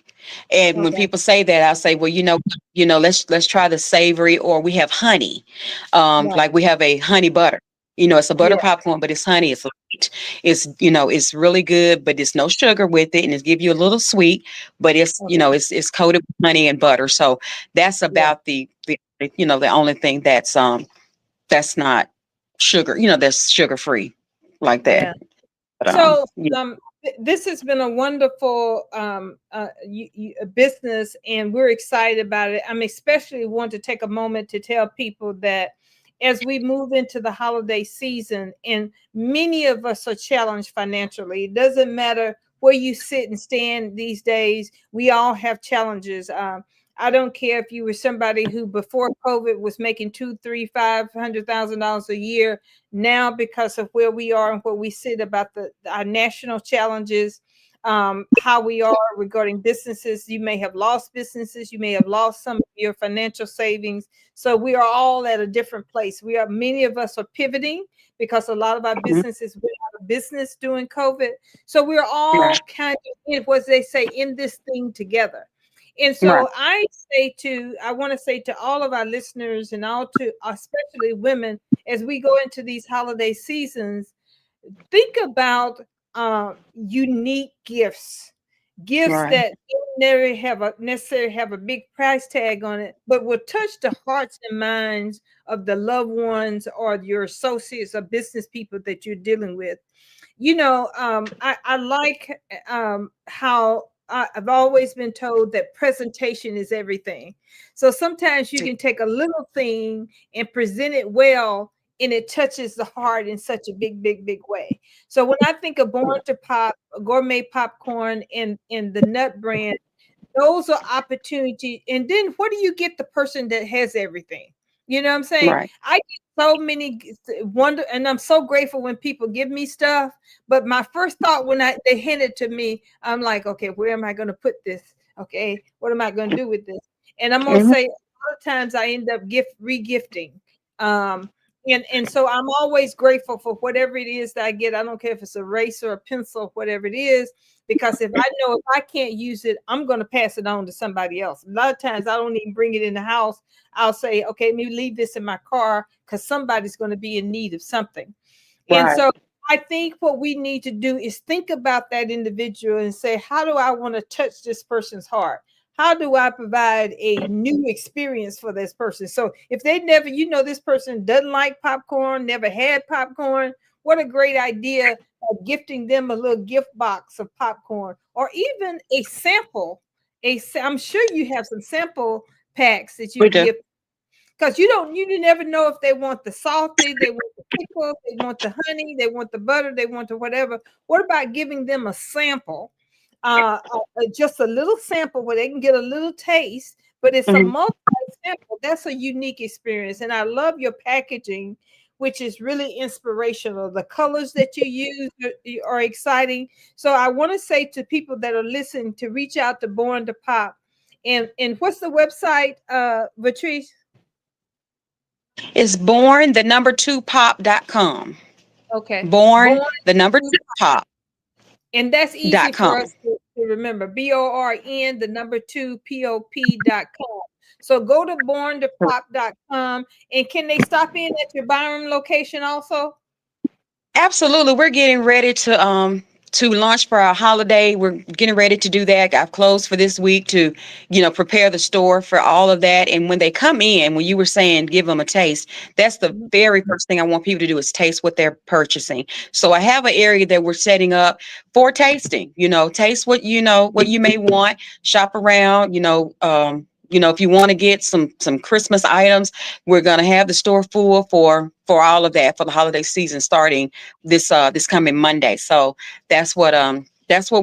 S2: And when
S1: Okay.
S2: people say that, I'll say, well, let's try the savory, or we have honey.
S1: Right.
S2: Like we have a honey butter. You know, it's a butter
S1: Yeah.
S2: popcorn, but it's honey. It's light. It's, you know, it's really good, but it's no sugar with it, and it's give you a little sweet, but it's, you
S1: Okay.
S2: know, it's coated with honey and butter. So that's
S1: Yeah.
S2: about the you know, the only thing that's not sugar, you know, that's sugar free like that.
S1: Yeah.
S2: But
S1: So
S2: yeah.
S1: this has been a wonderful business, and we're excited about it. I'm especially want to take a moment to tell people that as we move into the holiday season, and many of us are challenged financially. It doesn't matter where you sit and stand these days. We all have challenges. I don't care if you were somebody who before COVID was making two, three, $500,000 a year. Now, because of where we are and where we sit about our national challenges, how we are regarding businesses. You may have lost businesses. You may have lost some of your financial savings. So we are all at a different place. Many of us are pivoting because a lot of our
S2: Mhm.
S1: businesses went out of business during COVID. So we're all
S2: Right.
S1: kind of in what they say, in this thing together. And
S2: Right.
S1: so I want to say to all of our listeners, and all to especially women, as we go into these holiday seasons, think about unique gifts
S2: Right.
S1: that don't necessarily have a big price tag on it, but will touch the hearts and minds of the loved ones or your associates or business people that you're dealing with. I like how I've always been told that presentation is everything. So sometimes you can take a little thing and present it well, and it touches the heart in such a big, big, big way. So when I think of Born to Pop, gourmet popcorn, and the Nut brand, those are opportunities. And then what do you get the person that has everything? You know what I'm saying?
S2: Right.
S1: I get so many wonder, and I'm so grateful when people give me stuff. But my first thought when they hand it to me, I'm like, okay, where am I going to put this? Okay, what am I going to do with this? And I'm gonna
S2: Mhm.
S1: say a lot of times I end up regifting. Um, and so I'm always grateful for whatever it is that I get. I don't care if it's a eraser or a pencil, whatever it is, because if I know if I can't use it, I'm going to pass it on to somebody else. A lot of times I don't even bring it in the house. I'll say, okay, let me leave this in my car because somebody's going to be in need of something. And
S2: Right.
S1: so I think what we need to do is think about that individual and say, how do I want to touch this person's heart? How do I provide a new experience for this person? So if they never, this person doesn't like popcorn, never had popcorn, what a great idea of gifting them a little gift box of popcorn, or even a sample. I'm sure you have some sample packs that you
S2: We
S1: can
S2: do.
S1: give, because you never know if they want the salty, they want the pickle, they want the honey, they want the butter, they want the whatever. What about giving them a sample, just a little sample where they can get a little taste, but it's a
S2: Mhm.
S1: multi sample. That's a unique experience, and I love your packaging, which is really inspirational. The colors that you use are exciting. So I want to say to people that are listening to reach out to Born to Pop, and what's the website, Vatrice?
S2: It's born the number two pop.com.
S1: Okay.
S2: Born
S1: Born
S2: the number
S1: to
S2: two
S1: Pop. And that's easy
S2: pop.com.
S1: for us to remember. BORN, the number two, POP.com. So go to borntopop.com. And can they stop in at your Byram location also?
S2: Absolutely. We're getting ready to launch for our holiday. We're getting ready to do that. I've closed for this week to, prepare the store for all of that. And when they come in, when you were saying give them a taste, that's the
S1: Mhm.
S2: very first thing I want people to do is taste what they're purchasing. So I have an area that we're setting up for tasting, taste what you may want, shop around, if you want to get some Christmas items, we're going to have the store full for all of that for the holiday season starting this coming Monday. So that's what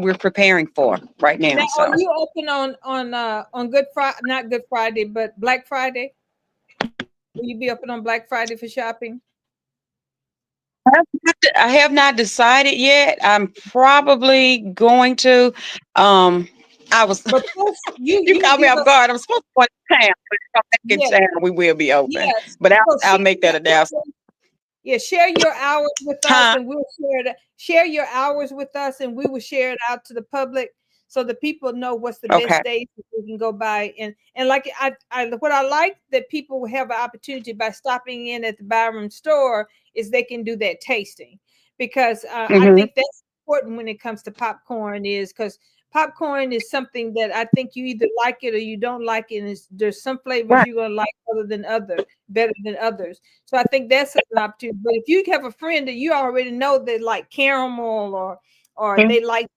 S2: we're preparing for right
S1: Now,
S2: now.
S1: are
S2: So
S1: you open on Good Friday, not Good Friday, but Black Friday? Will you be open on Black Friday for shopping?
S2: I have not decided yet. I'm probably going to. I was
S1: But plus, you
S2: you
S1: you
S2: caught me
S1: give
S2: off
S1: us,
S2: guard. I'm supposed to go to town, but if I'm back in
S1: yeah,
S2: town, we will be open.
S1: yes.
S2: But
S1: So
S2: I'll make that announcement.
S1: yeah, share your hours with us,
S2: Huh?
S1: and we'll share your hours with us, and we will share it out to the public so the people know what's the
S2: Okay.
S1: best days that we can go by. And like what I like that people will have an opportunity by stopping in at the Byram store is they can do that tasting, because I
S2: Mm-hmm.
S1: think that's important when it comes to popcorn, is because popcorn is something that I think you either like it or you don't like it. And there's some flavors
S2: Right.
S1: you're gonna like better than others. So I think that's an opportunity. But if you have a friend that you already know that like caramel, or
S2: Mhm.
S1: they like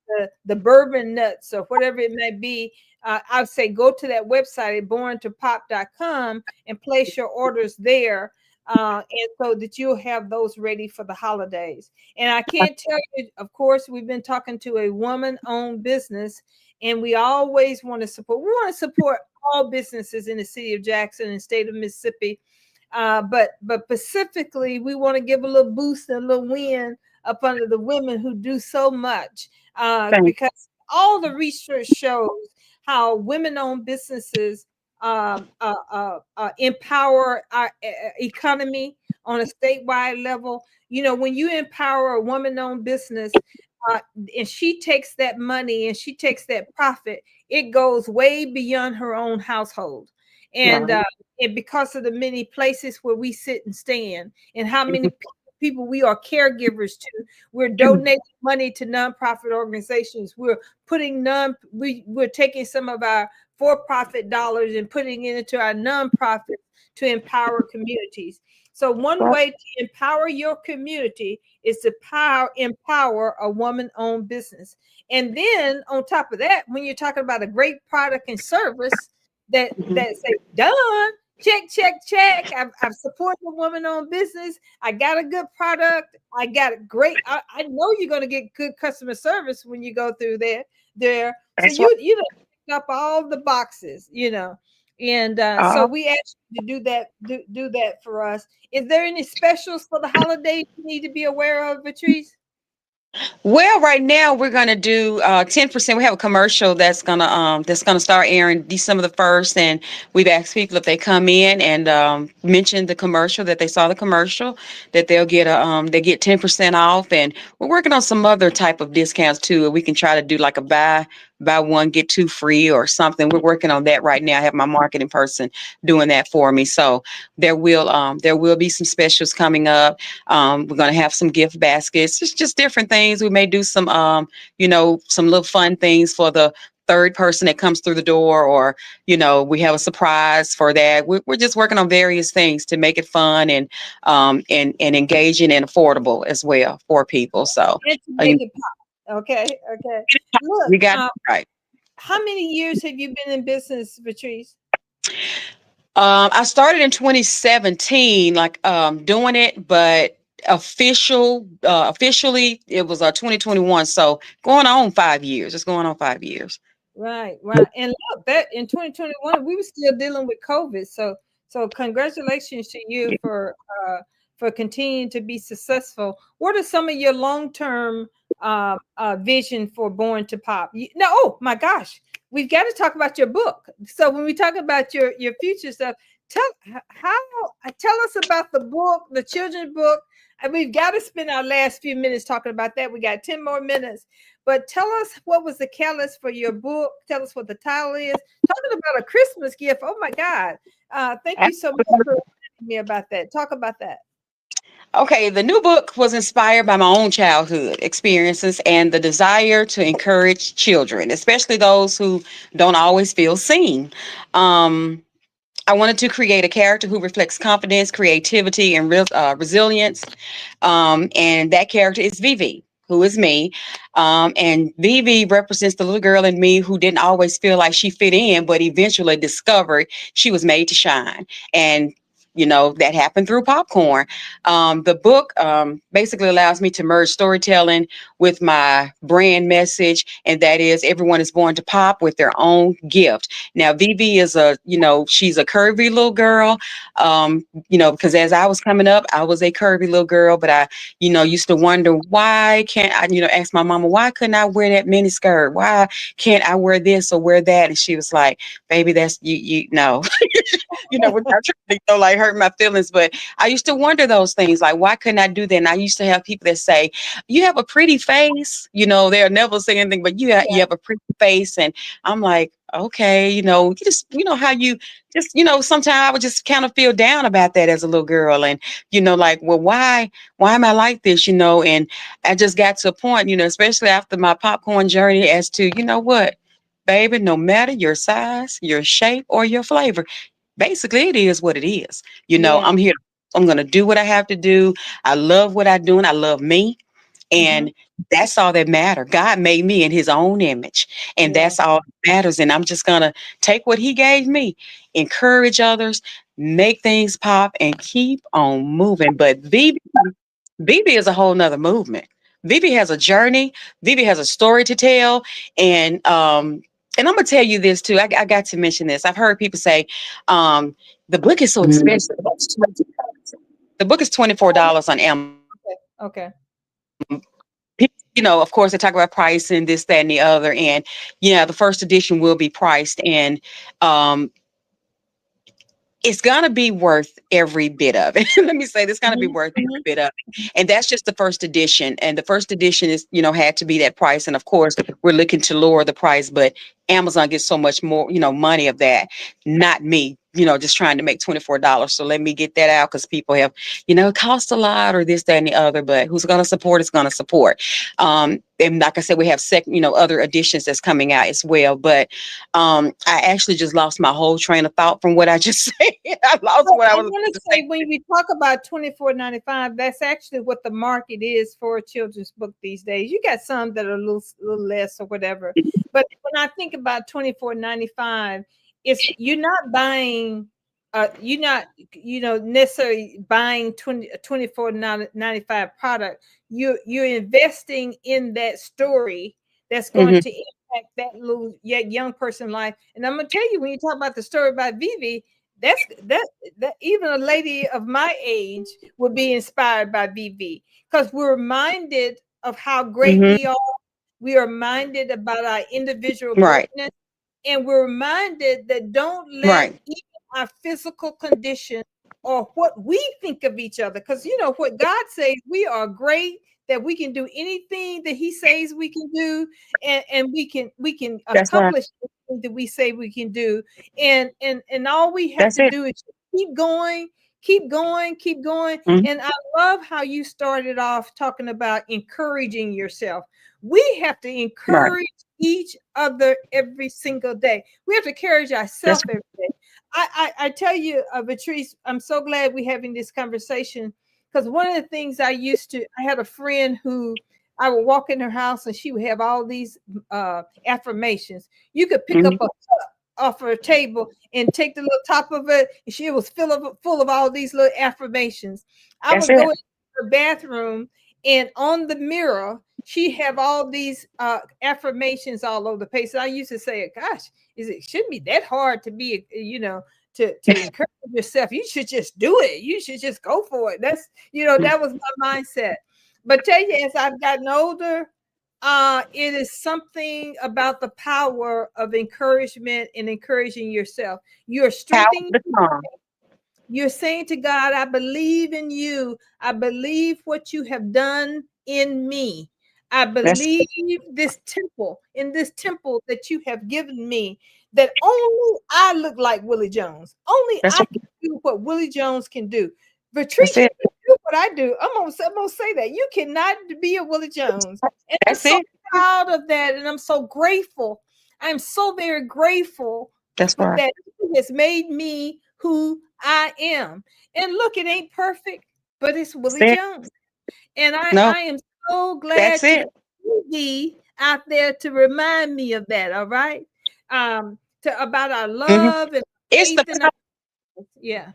S1: the bourbon nuts or whatever it may be, I'd say go to that website at borntopop.com and place your orders there. And so that you'll have those ready for the holidays. And I can't tell you, of course, we've been talking to a woman-owned business, and we always want to support. We want to support all businesses in the city of Jackson and state of Mississippi. But specifically, we want to give a little boost and a little win up under the women who do so much.
S2: Thank
S1: Because all the research shows how women-owned businesses empower our economy on a statewide level. You know, when you empower a woman-owned business, uh, and she takes that money and she takes that profit, it goes way beyond her own household. And
S2: Right.
S1: and because of the many places where we sit and stand, and how many people we are caregivers to, we're donating money to nonprofit organizations. We're taking some of our for-profit dollars and putting it into our nonprofits to empower communities. So one way to empower your community is to empower a woman-owned business. And then on top of that, when you're talking about a great product and service that say done, check, check, check. I've supported a woman-owned business. I got a good product. I got a great. I know you're going to get good customer service when you go through there. So
S2: That's right.
S1: you know pick up all the boxes, you know. And so we asked you to do that for us. Is there any specials for the holidays you need to be aware of, Vatrice?
S2: Well, right now we're gonna do 10%. We have a commercial that's gonna start airing December the 1st, and we've asked people if they come in and mention the commercial that they saw the commercial that they get 10% off, and we're working on some other type of discounts too. We can try to do like a buy one get two free or something. We're working on that right now. I have my marketing person doing that for me, so there will be some specials coming up. We're going to have some gift baskets, just different things. We may do some, some little fun things for the third person that comes through the door, or, we have a surprise for that. We're just working on various things to make it fun and engaging and affordable as well for people. So
S1: And to
S2: uh, you,
S1: make it pop. Okay, okay. Look,
S2: you got it right.
S1: how many years have you been in business, Vatrice?
S2: I started in 2017, like doing it, but officially it was 2021. So going on 5 years. It's going on 5 years.
S1: Right, right. And look, that in 2021 we were still dealing with COVID. So congratulations to you for continuing to be successful. What are some of your long-term vision for Born to Pop? No, oh my gosh, we've got to talk about your book. So when we talk about your future stuff, tell tell us about the book, the children's book. And we've got to spend our last few minutes talking about that. We got 10 more minutes. But tell us what was the catalyst for your book. Tell us what the title is. Talking about a Christmas gift. Oh my God. Thank you so much for reminding me about that. Talk about that.
S2: Okay, the new book was inspired by my own childhood experiences and the desire to encourage children, especially those who don't always feel seen. Um, I wanted to create a character who reflects confidence, creativity, and resilience. And that character is Vivi, who is me. And Vivi represents the little girl in me who didn't always feel like she fit in, but eventually discovered she was made to shine. And that happened through popcorn. The book basically allows me to merge storytelling with my brand message, and that is everyone is born to pop with their own gift. Now, Vivi is she's a curvy little girl, because as I was coming up, I was a curvy little girl, but I, used to wonder why can't I, ask my mama, why couldn't I wear that mini skirt? Why can't I wear this or wear that? And she was like, baby, that's you know, without trying to, like hurt my feelings. But I used to wonder those things, like, why couldn't I do that? And I used to have people that say, you have a pretty face, they'll never say anything, but you have a pretty face. And I'm like, okay, you just, how you just, sometimes I would just kind of feel down about that as a little girl. And, like, well, why am I like this? And I just got to a point, especially after my popcorn journey, as to, what, baby, no matter your size, your shape, or your flavor, basically it is what it is.
S1: Yeah.
S2: I'm here. I'm going to do what I have to do. I love what I do, and I love me.
S1: Mm-hmm.
S2: And that's all that matters. God made me in his own image, and
S1: Yeah.
S2: that's all that matters. And I'm just going to take what he gave me, encourage others, make things pop, and keep on moving. But Vivi is a whole nother movement. Vivi has a journey. Vivi has a story to tell. And I'm gonna tell you this too. I got to mention this. I've heard people say, the book is so expensive. The book is $24 on Amazon.
S1: Okay. Okay.
S2: of course, they talk about pricing, this, that, and the other. And, yeah, the first edition will be priced. And um, it's going to be worth every bit of it. Let me say, it's going to be
S1: Mhm,
S2: worth every
S1: mhm.
S2: bit of it. And that's just the first edition. And the first edition is, had to be that price. And of course, we're looking to lower the price, but Amazon gets so much more, money of that. Not me, just trying to make $24. So let me get that out because people have, it costs a lot or this, that, and the other, but who's going to support is going to support. And like I said, we have other editions that's coming out as well. But I actually just lost my whole train of thought from what I just said. I lost
S1: Well,
S2: what I
S1: I
S2: was
S1: want
S2: about
S1: to
S2: to
S1: say
S2: say.
S1: when we talk about 24.95, that's actually what the market is for a children's book these days. You got some that are a little less or whatever, but when I think about 24.95, it's you're not buying, you're not necessarily buying 24.95 product. You're investing in that story that's going
S2: Hmm.
S1: to impact that little young person life. And I'm gonna tell you, when you talk about the story about Vivi, that even a lady of my age would be inspired by VV because we're reminded of how great
S2: Hmm.
S1: we are. We are reminded about our individual
S2: Right.
S1: greatness, and we're reminded that don't let
S2: Right.
S1: even our physical condition or what we think of each other, because what God says, we are great, that we can do anything that He says we can do, and we can
S2: That's right.
S1: accomplish anything that we say we can do, and all we have
S2: That's
S1: to
S2: it.
S1: do is keep going, keep going, keep going.
S2: Hmm.
S1: And I love how you started off talking about encouraging yourself. We have to
S2: Right.
S1: encourage each other every single day. We have to encourage
S2: That's
S1: ourselves every day. I tell you, Vatrice, I'm so glad we're having this conversation, because one of the things I had a friend who I would walk in her house and she would have all these affirmations. You could pick up
S2: hmm
S1: a cup off her table and take the little top of it, and she was full of all these little affirmations. I
S2: That's
S1: would go
S2: it.
S1: into her bathroom, and on the mirror, she have all these affirmations all over the place. And I used to say, "Gosh, shouldn't be that hard to be, to encourage yourself. You should just do it. You should just go for it." That was my mindset. But tell you, as I've gotten older, it is something about the power of encouragement and encouraging yourself. You're
S2: Power of
S1: strengthening.
S2: the tongue.
S1: You're saying to God, I believe in you. I believe what you have done in me. I
S2: That's
S1: believe in this temple that you have given me, that only I look like Willie Jones. Only
S2: that's
S1: I can do what Willie Jones can do.
S2: that's
S1: Patrice, you
S2: it.
S1: can do what I do. I'm gonna say that. You cannot be a Willie Jones. And I'm
S2: That's
S1: so
S2: it.
S1: proud of that. And I'm so grateful. I'm so very grateful
S2: That's
S1: for
S2: right.
S1: that. He has made me who I am. And look, it ain't perfect, but it's
S2: That's
S1: Willie
S2: it.
S1: Jones. And I,
S2: No,
S1: I am so
S2: that's
S1: glad to
S2: it.
S1: be out there to remind me of that. All right. About our
S2: Hmm.
S1: love and
S2: It's
S1: faith in our, yeah.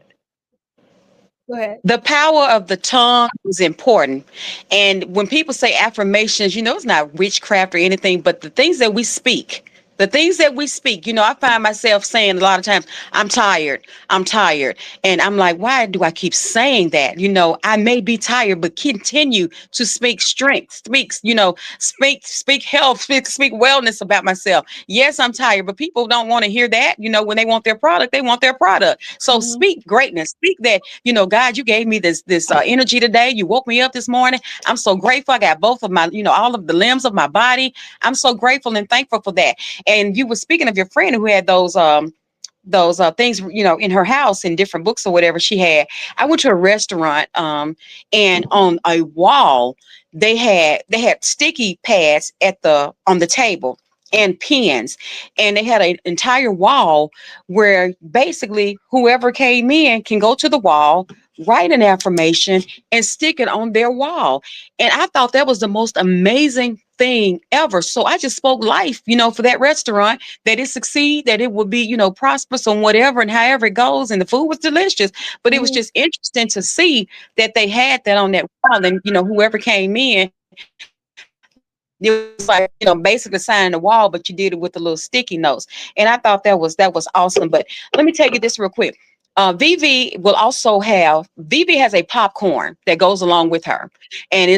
S1: Go ahead.
S2: the power of the tongue is important. And when people say affirmations, it's not witchcraft or anything, but the things that we speak, I find myself saying a lot of times, I'm tired. I'm tired. And I'm like, why do I keep saying that? I may be tired, but continue to speak strength, speak health, speak wellness about myself. Yes, I'm tired, but people don't want to hear that. When they want their product, they want their product. So
S1: Mhm.
S2: speak greatness, speak that, God, you gave me this energy today. You woke me up this morning. I'm so grateful. I got both of my, all of the limbs of my body. I'm so grateful and thankful for that. And you were speaking of your friend who had those things, in her house in different books or whatever she had. I went to a restaurant, and on a wall they had sticky pads on the table and pens, and they had an entire wall where basically whoever came in can go to the wall, write an affirmation, and stick it on their wall. And I thought that was the most amazing thing ever. So I just spoke life, for that restaurant, that it succeed, that it would be, prosperous on whatever and however it goes. And the food was delicious, but it was
S1: Mhm.
S2: just interesting to see that they had that on that wall. And, whoever came in, it was like, basically signing the wall, but you did it with the little sticky notes. And I thought that was awesome. But let me tell you this real quick. Vivi will also have, Vivi has a popcorn that goes along with her. And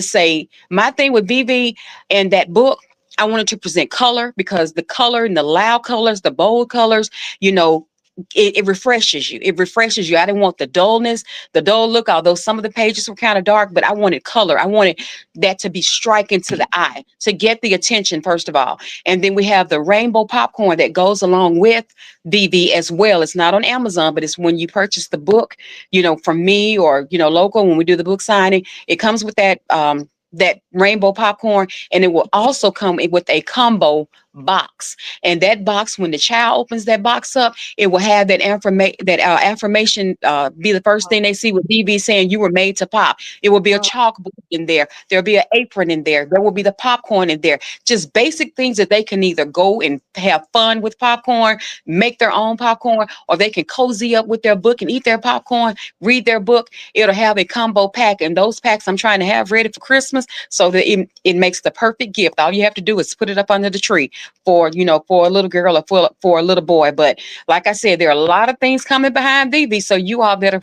S2: my thing with Vivi and that book, I wanted to present color because the color and the loud colors, the bold colors, you know, it refreshes you. It refreshes you. I didn't want the dull look, although some of the pages were kind of dark, but I wanted color. I wanted that to be striking to the eye, to get the attention, first of all. And then we have the rainbow popcorn that goes along with VV as well. It's not on Amazon, but it's when you purchase the book, you know, from me or, you know, local, when we do the book signing, it comes with that rainbow popcorn, and it will also come with a combo box. And that box, when the child opens that box up, it will have that affirmation be the first thing they see, with BB saying you were made to pop. It will be a chalkboard in there. There'll be an apron in there. There will be the popcorn in there. Just basic things that they can either go and have fun with popcorn, make their own popcorn, or they can cozy up with their book and eat their popcorn, read their book. It'll have a combo pack, and those packs I'm trying to have ready for Christmas so that it makes the perfect gift. All you have to do is put it up under the tree for, you know, for a little girl or for a little boy. But like I said, there are a lot of things coming behind Vivi, so you all better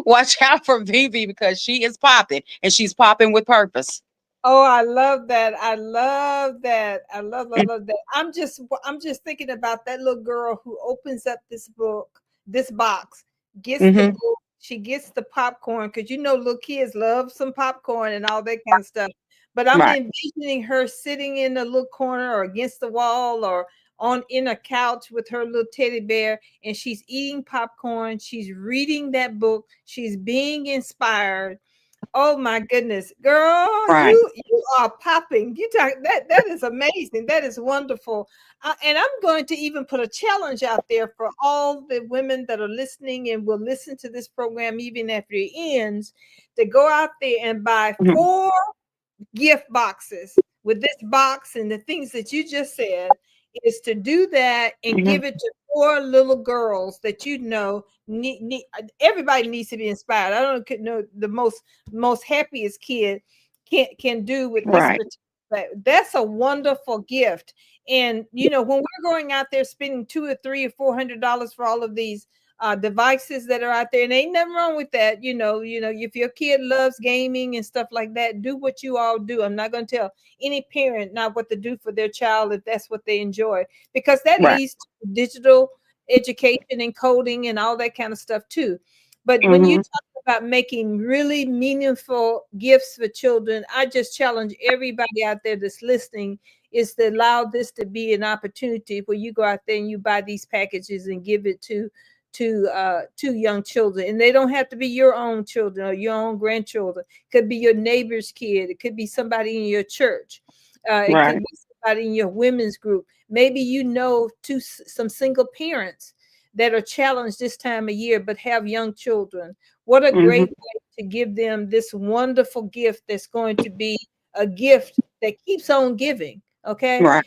S2: watch out for Vivi, because she is popping, and she's popping with purpose.
S1: Oh, I love that. I love that. I love that. I'm just thinking about that little girl who opens up this book, this box, gets the
S2: Mm-hmm.
S1: book, she gets the popcorn, because you know little kids love some popcorn and all that kind of stuff. But I'm
S2: Right.
S1: envisioning her sitting in a little corner or against the wall or on in a couch with her little teddy bear, and she's eating popcorn, she's reading that book, she's being inspired. Oh my goodness, girl,
S2: Right.
S1: you are popping. You talk that is amazing. That is wonderful. And I'm going to even put a challenge out there for all the women that are listening and will listen to this program even after it ends, to go out there and buy
S2: Mhm.
S1: 4 gift boxes with this box and the things that you just said, is to do that and
S2: Mhm.
S1: give it to 4 little girls that you know everybody needs to be inspired. I don't know the most happiest kid can do with this
S2: Right.
S1: particular, but that's a wonderful gift. And you know, when we're going out there spending 2 or 3 or 400 dollars for all of these devices that are out there, and ain't nothing wrong with that. You know, if your kid loves gaming and stuff like that, do what you all do. I'm not going to tell any parent not what to do for their child if that's what they enjoy, because that
S2: Right.
S1: leads to digital education and coding and all that kind of stuff too. But when you
S2: Mhm.
S1: talk about making really meaningful gifts for children, I just challenge everybody out there that's listening is to allow this to be an opportunity where you go out there and you buy these packages and give it to young children. And they don't have to be your own children or your own grandchildren. It could be your neighbor's kid, it could be somebody in your church, it could
S2: Right.
S1: be somebody in your women's group. Maybe you know some single parents that are challenged this time of year but have young children. What a
S2: Mhm.
S1: great way to give them this wonderful gift that's going to be a gift that keeps on giving. Okay,
S2: Right.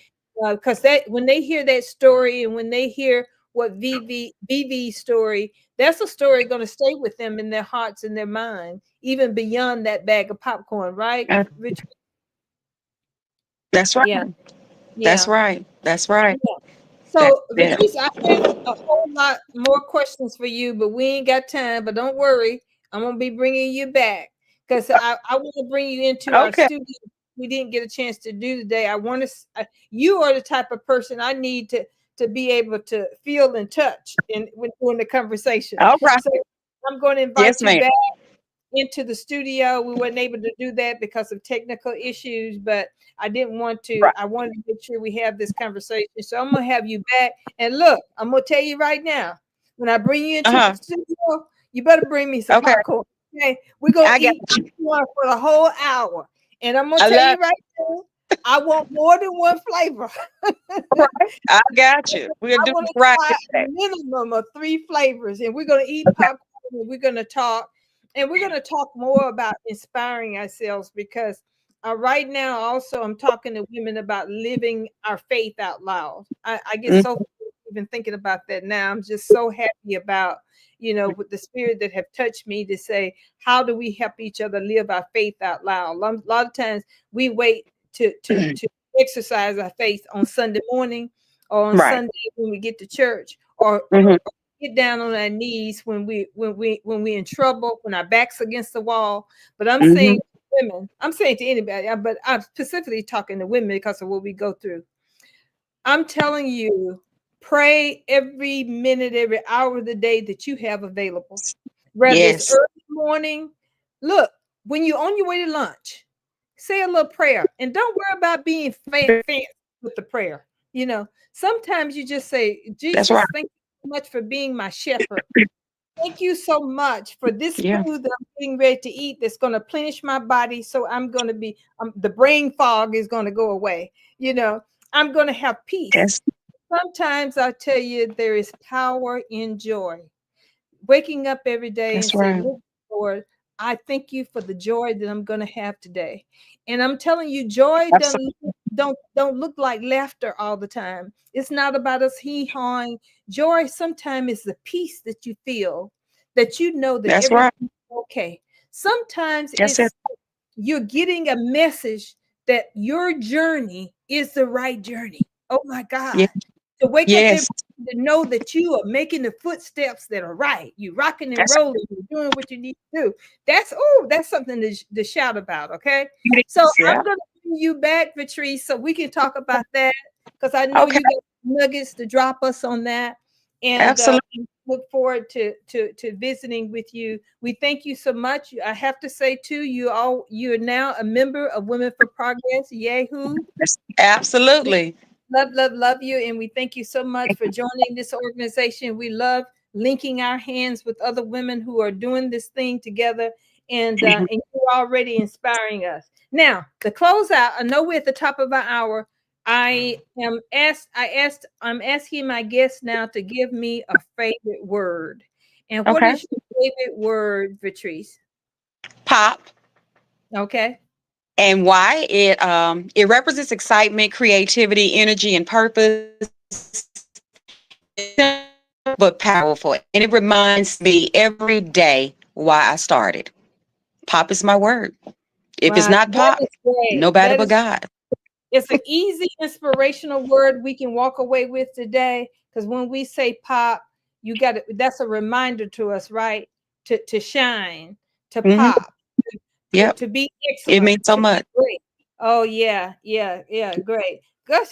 S1: because that when they hear that story and when they hear what VV's story, that's a story going to stay with them in their hearts and their mind, even beyond that bag of popcorn, right,
S2: Uh,
S1: Rich?
S2: That's right.
S1: Yeah,
S2: That's
S1: yeah,
S2: right. That's right.
S1: yeah.
S2: That's
S1: So,
S2: it.
S1: Vatrice, I have a whole lot more questions for you, but we ain't got time. But don't worry, I'm gonna be bringing you back because I want to bring you into our
S2: Okay.
S1: studio. We didn't get a chance to do today. I want to. You are the type of person I need to be able to feel and touch in when doing the conversation.
S2: All right.
S1: So I'm going to
S2: Yes,
S1: invite you
S2: ma'am.
S1: back into the studio. We weren't able to do that because of technical issues, but I didn't want to.
S2: Right.
S1: I wanted to make sure we have this conversation. So I'm gonna have you back. And look, I'm gonna tell you right now, when I bring you into the
S2: Uh-huh.
S1: studio, you better bring me some
S2: Okay.
S1: popcorn. Okay, we're gonna
S2: I got
S1: eat
S2: you.
S1: popcorn for the whole hour. And I'm gonna
S2: I
S1: tell
S2: love
S1: you right now, I want more than one flavor.
S2: it. Right. I got you. We'll
S1: I
S2: do
S1: want
S2: this
S1: to
S2: right
S1: try a
S2: today.
S1: minimum of 3 flavors, and we're going to eat
S2: Okay.
S1: popcorn, and we're going to talk, and we're going to talk more about inspiring ourselves because right now, also, I'm talking to women about living our faith out loud. I get
S2: Mhm.
S1: so even thinking about that now. I'm just so happy about with the spirit that have touched me to say, how do we help each other live our faith out loud? A lot of times we wait to exercise our faith on Sunday morning or on
S2: Right.
S1: Sunday when we get to church or
S2: Mhm.
S1: get down on our knees when we in trouble, when our backs against the wall. But I'm saying
S2: Hmm.
S1: to women, I'm saying to anybody, but I'm specifically talking to women because of what we go through. I'm telling you, pray every minute, every hour of the day that you have available, whether it's
S2: Yes.
S1: early morning. Look, when you're on your way to lunch, say a little prayer, and don't worry about being fancy with the prayer. You know, sometimes you just say,
S2: That's right.
S1: Jesus, thank you so much for being my shepherd. Thank you so much for this
S2: Yeah.
S1: food that I'm getting ready to eat that's going to plenish my body. So I'm going to be, the brain fog is going to go away. You know, I'm going to have peace.
S2: That's
S1: Sometimes I tell you, there is power in joy. Waking up every day and
S2: that's
S1: say,
S2: right.
S1: "Look, Lord, I thank you for the joy that I'm going to have today." And I'm telling you, joy
S2: Absolutely.
S1: don't look like laughter all the time. It's not about us hee hawing. Joy sometimes is the peace that you feel, that you know that
S2: That's right.
S1: everything's okay. Sometimes
S2: That's it.
S1: it's you're getting a message that your journey is the right journey. Oh my
S2: Yeah.
S1: God. To wake up every
S2: Yes.
S1: to know that you are making the footsteps that are right. You rocking and
S2: That's
S1: rolling, you're doing what you need to do. That's something to shout about. Okay.
S2: it.
S1: So
S2: Yeah.
S1: I'm gonna bring you back, Vatrice, so we can talk about that because I know
S2: Okay.
S1: you got nuggets to drop us on that. And
S2: Absolutely.
S1: look forward to visiting with you. We thank you so much. I have to say too, you are now a member of Women for Progress. Yahoo!
S2: Yes. Absolutely.
S1: Love, love, love you. And we thank you so much for joining this organization. We love linking our hands with other women who are doing this thing together.
S2: Mhm.
S1: And you're already inspiring us. Now, to close out, I know we're at the top of our hour. I'm asking my guests now to give me a favorite word. And what
S2: Okay.
S1: is your favorite word, Vatrice?
S2: Pop.
S1: Okay.
S2: And why it represents excitement, creativity, energy, and purpose. But powerful, and it reminds me every day why I started. Pop is my word. If it's
S1: Wow,
S2: not
S1: that
S2: pop,
S1: is great.
S2: nobody
S1: That
S2: but
S1: is
S2: God.
S1: It's an easy inspirational word we can walk away with today. Because when we say pop, you got it. That's a reminder to us, right? To shine, to
S2: Hmm.
S1: pop,
S2: Yep.
S1: to be
S2: It
S1: excellent,
S2: means so
S1: to be
S2: much.
S1: great. Oh yeah, yeah, yeah, great. Gosh,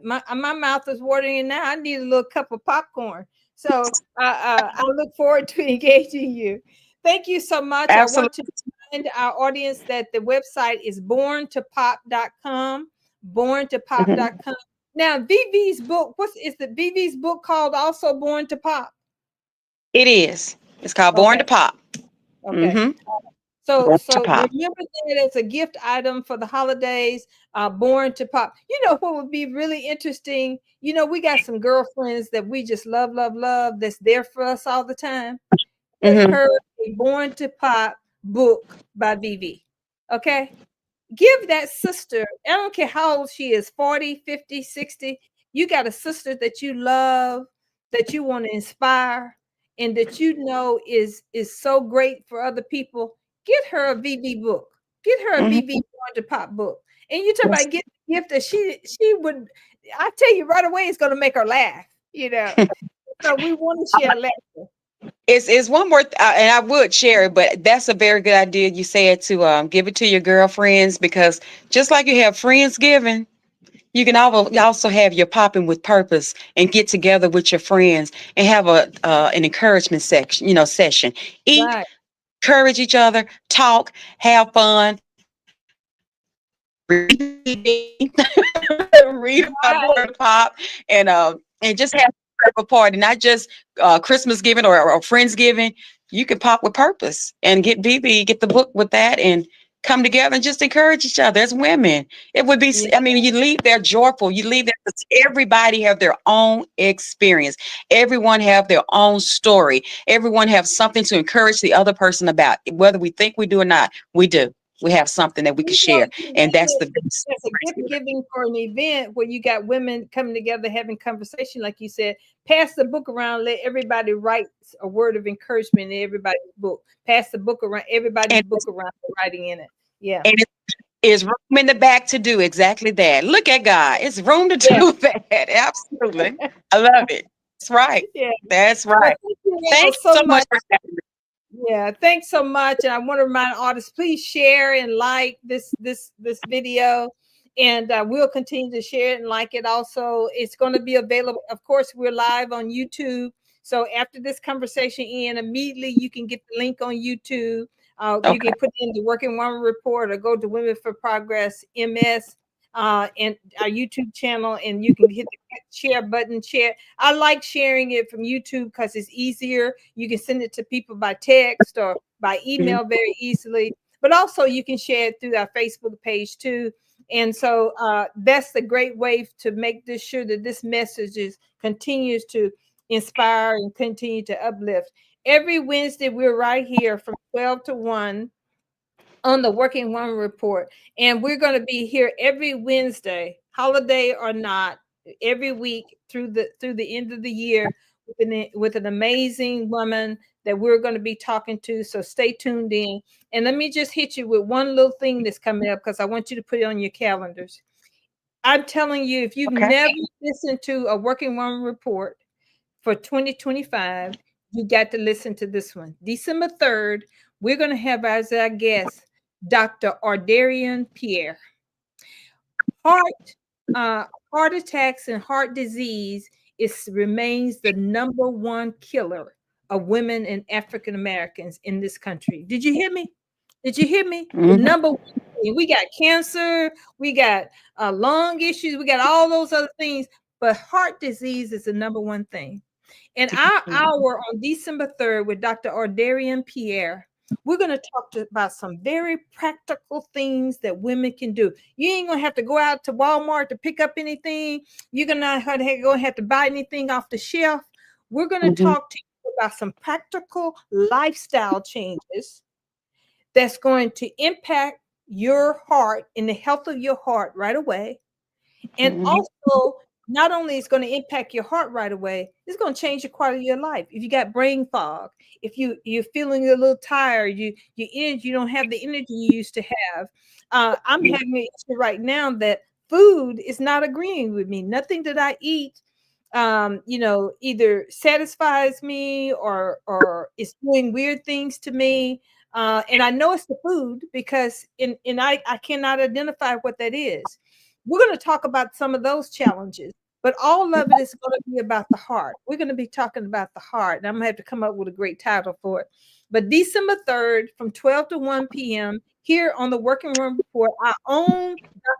S1: my mouth is watering now. I need a little cup of popcorn. So I look forward to engaging you. Thank you so much. I want to
S2: Absolutely.
S1: remind our audience that the website is borntopop.com,
S2: Mhm.
S1: borntopop.com. Now, VV's book, is the VV's book called also Born to Pop?
S2: It is. It's called Born to
S1: Okay,
S2: Pop.
S1: okay.
S2: Hmm.
S1: So
S2: Born to
S1: so
S2: Pop.
S1: remember that as a gift item for the holidays, Born to Pop. You know what would be really interesting? You know, we got some girlfriends that we just love, love, love, that's there for us all the time. Get
S2: Hmm.
S1: her a Born to Pop book by VV. Okay? Give that sister, I don't care how old she is, 40, 50, 60. You got a sister that you love, that you want to inspire, and that you know is so great for other people. Get her a VV book. Get her a VV
S2: Hmm.
S1: Born to Pop book. And you talk
S2: Yes.
S1: about get a gift that she would, I tell you right away, it's gonna make her laugh, you know. So we want to share laughter.
S2: It's one more, and I would share it, but that's a very good idea. You said to give it to your girlfriends because just like you have Friendsgiving, you can also have your popping with purpose and get together with your friends and have an encouragement section, session. Eat,
S1: Right.
S2: encourage each other, talk, have fun, read, read about
S1: Right.
S2: Born to Pop, and just have a party, not just Christmas giving or Friendsgiving. You can pop with purpose and get BB, get the book with that, and come together and just encourage each other as women. It would be,
S1: Yeah.
S2: I mean, you leave there joyful. You leave there because everybody have their own experience. Everyone have their own story. Everyone have something to encourage the other person about. Whether we think we do or not, we do. We have something that we can
S1: You know,
S2: share,
S1: you
S2: and
S1: name
S2: that's
S1: it
S2: the best.
S1: as a gift giving for an event where you got women coming together having conversation, like you said. Pass the book around, let everybody write a word of encouragement in everybody's book. Pass the book around, everybody's
S2: And,
S1: book around, writing in it. Yeah,
S2: and it is room in the back to do exactly that. Look at God. It's room to
S1: yeah.
S2: do that. Absolutely. I love it. right.
S1: Yeah.
S2: That's
S1: Well,
S2: right.
S1: thank you all
S2: Thank you
S1: so
S2: so much
S1: much.
S2: for having me.
S1: Yeah, thanks so much. And I want to remind artists, please share and like this video, and we'll continue to share it and like it. Also, it's going to be available. Of course, we're live on YouTube. So after this conversation in, immediately you can get the link on YouTube. You
S2: Okay.
S1: can put in the Working Woman Report or go to Women for Progress MS and our YouTube channel, and you can hit the share button. Share. I like sharing it from YouTube because it's easier. You can send it to people by text or by
S2: Mhm.
S1: email very easily. But also you can share it through our Facebook page too. And so that's the great way to make this sure that this message continues to inspire and continue to uplift. Every Wednesday, we're right here from 12 to 1 on the Working Woman Report. And we're going to be here every Wednesday, holiday or not, every week through the end of the year with an amazing woman that we're going to be talking to. So stay tuned in. And let me just hit you with one little thing that's coming up because I want you to put it on your calendars. I'm telling you, if you've
S2: Okay.
S1: never listened to a Working Woman Report for 2025, you got to listen to this one. December 3rd, we're going to have as our guest Dr. Ardarian Pierre. Heart, heart attacks and heart disease remains the number one killer of women and African Americans in this country. Did you hear me? Did you hear me? The
S2: Hmm.
S1: number one thing. We got cancer, we got lung issues, we got all those other things, but heart disease is the number one thing. In our hour on December 3rd with Dr. Ardarian Pierre, we're going to talk about some very practical things that women can do. You ain't going to have to go out to Walmart to pick up anything. You're going to have to buy anything off the shelf. We're going to
S2: Hmm.
S1: talk to you about some practical lifestyle changes that's going to impact your heart and the health of your heart right away. And
S2: Hmm.
S1: also, not only is going to impact your heart right away, it's going to change the quality of your life. If you got brain fog, if you're feeling a little tired, you don't have the energy you used to have. I'm having an issue right now that food is not agreeing with me. Nothing that I eat, either satisfies me or is doing weird things to me. And I know it's the food because I cannot identify what that is. We're going to talk about some of those challenges, but all of it is going to be about the heart. We're going to be talking about the heart, and I'm going to have to come up with a great title for it. But December 3rd from 12 to 1 p.m. here on the Working Room Report, our own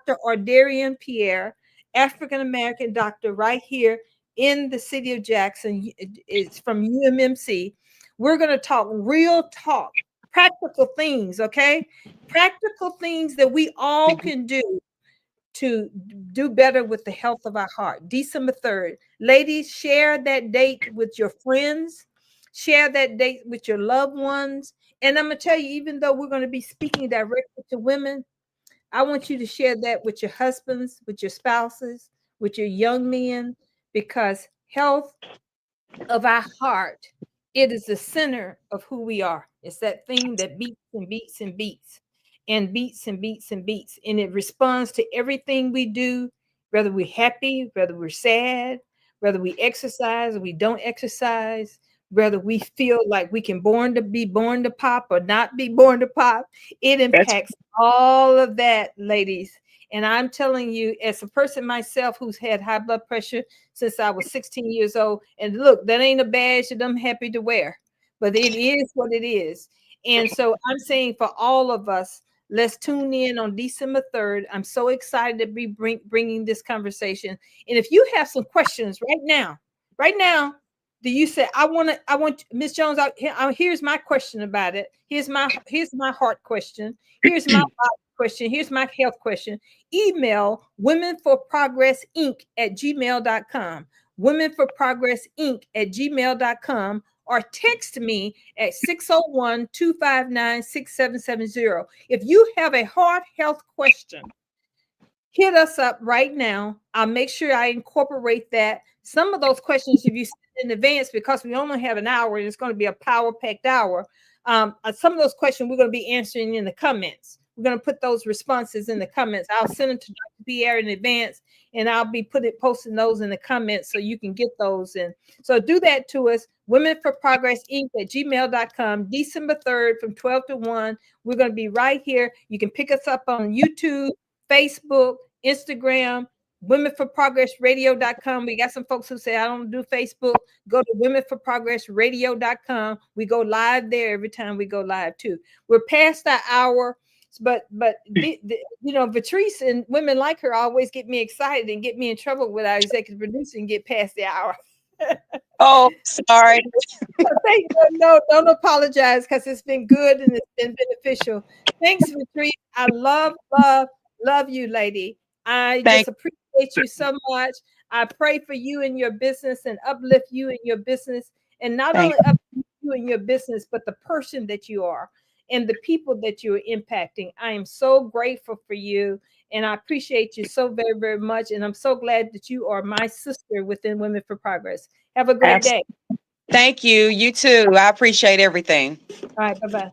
S1: Dr. Ardarian Pierre, African American doctor, right here in the city of Jackson. It's from UMMC. We're going to talk real talk, practical things, okay? Practical things that we all can do to do better with the health of our heart. December 3rd. Ladies, share that date with your friends, share that date with your loved ones. And I'm going to tell you, even though we're going to be speaking directly to women, I want you to share that with your husbands, with your spouses, with your young men, because health of our heart, it is the center of who we are. It's that thing that beats and beats and beats and beats and beats and beats. And it responds to everything we do, whether we're happy, whether we're sad, whether we exercise or we don't exercise, whether we feel like we can be born to pop or not be born to pop. It
S2: That's
S1: impacts all of that, ladies. And I'm telling you, as a person myself who's had high blood pressure since I was 16 years old. And look, that ain't a badge that I'm happy to wear, but it is what it is. And so I'm saying for all of us, let's tune in on December 3rd. I'm so excited to be bringing this conversation. And if you have some questions right now, do you say, I want Miss Jones out here? Here's my question about it. Here's my heart question. Here's my question. Here's my health question. Email Women for Progress Inc. at gmail.com. Women for Progress Inc. at gmail.com, or text me at 601 259 6770. If you have a heart health question, hit us up right now. I'll make sure I incorporate that. Some of those questions, if you send in advance, because we only have an hour and it's going to be a power packed hour, some of those questions we're going to be answering in the comments. we're going to put those responses in the comments. I'll send them to Dr. Pierre in advance, and I'll be posting those in the comments so you can get those. And so do that to us. Women for Progress Inc. at gmail.com, December 3rd from 12 to 1. We're going to be right here. You can pick us up on YouTube, Facebook, Instagram, womenforprogressradio.com. We got some folks who say, I don't do Facebook. Go to womenforprogressradio.com. We go live there every time we go live too. We're past the hour, but Vatrice and women like her always get me excited and get me in trouble with our executive producer and get past the hour.
S2: Oh, sorry.
S1: No, don't apologize, because it's been good and it's been beneficial. Thanks, Vatrice. I love you, lady. I just appreciate you so much. I pray for you in your business and uplift you in your business, and not only uplift you in your business, but the person that you are and the people that you are impacting. I am so grateful for you, and I appreciate you so very, very much. And I'm so glad that you are my sister within Women for Progress. Have a great day.
S2: Thank you. You too. I appreciate everything.
S1: All right. Bye-bye.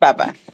S2: Bye-bye.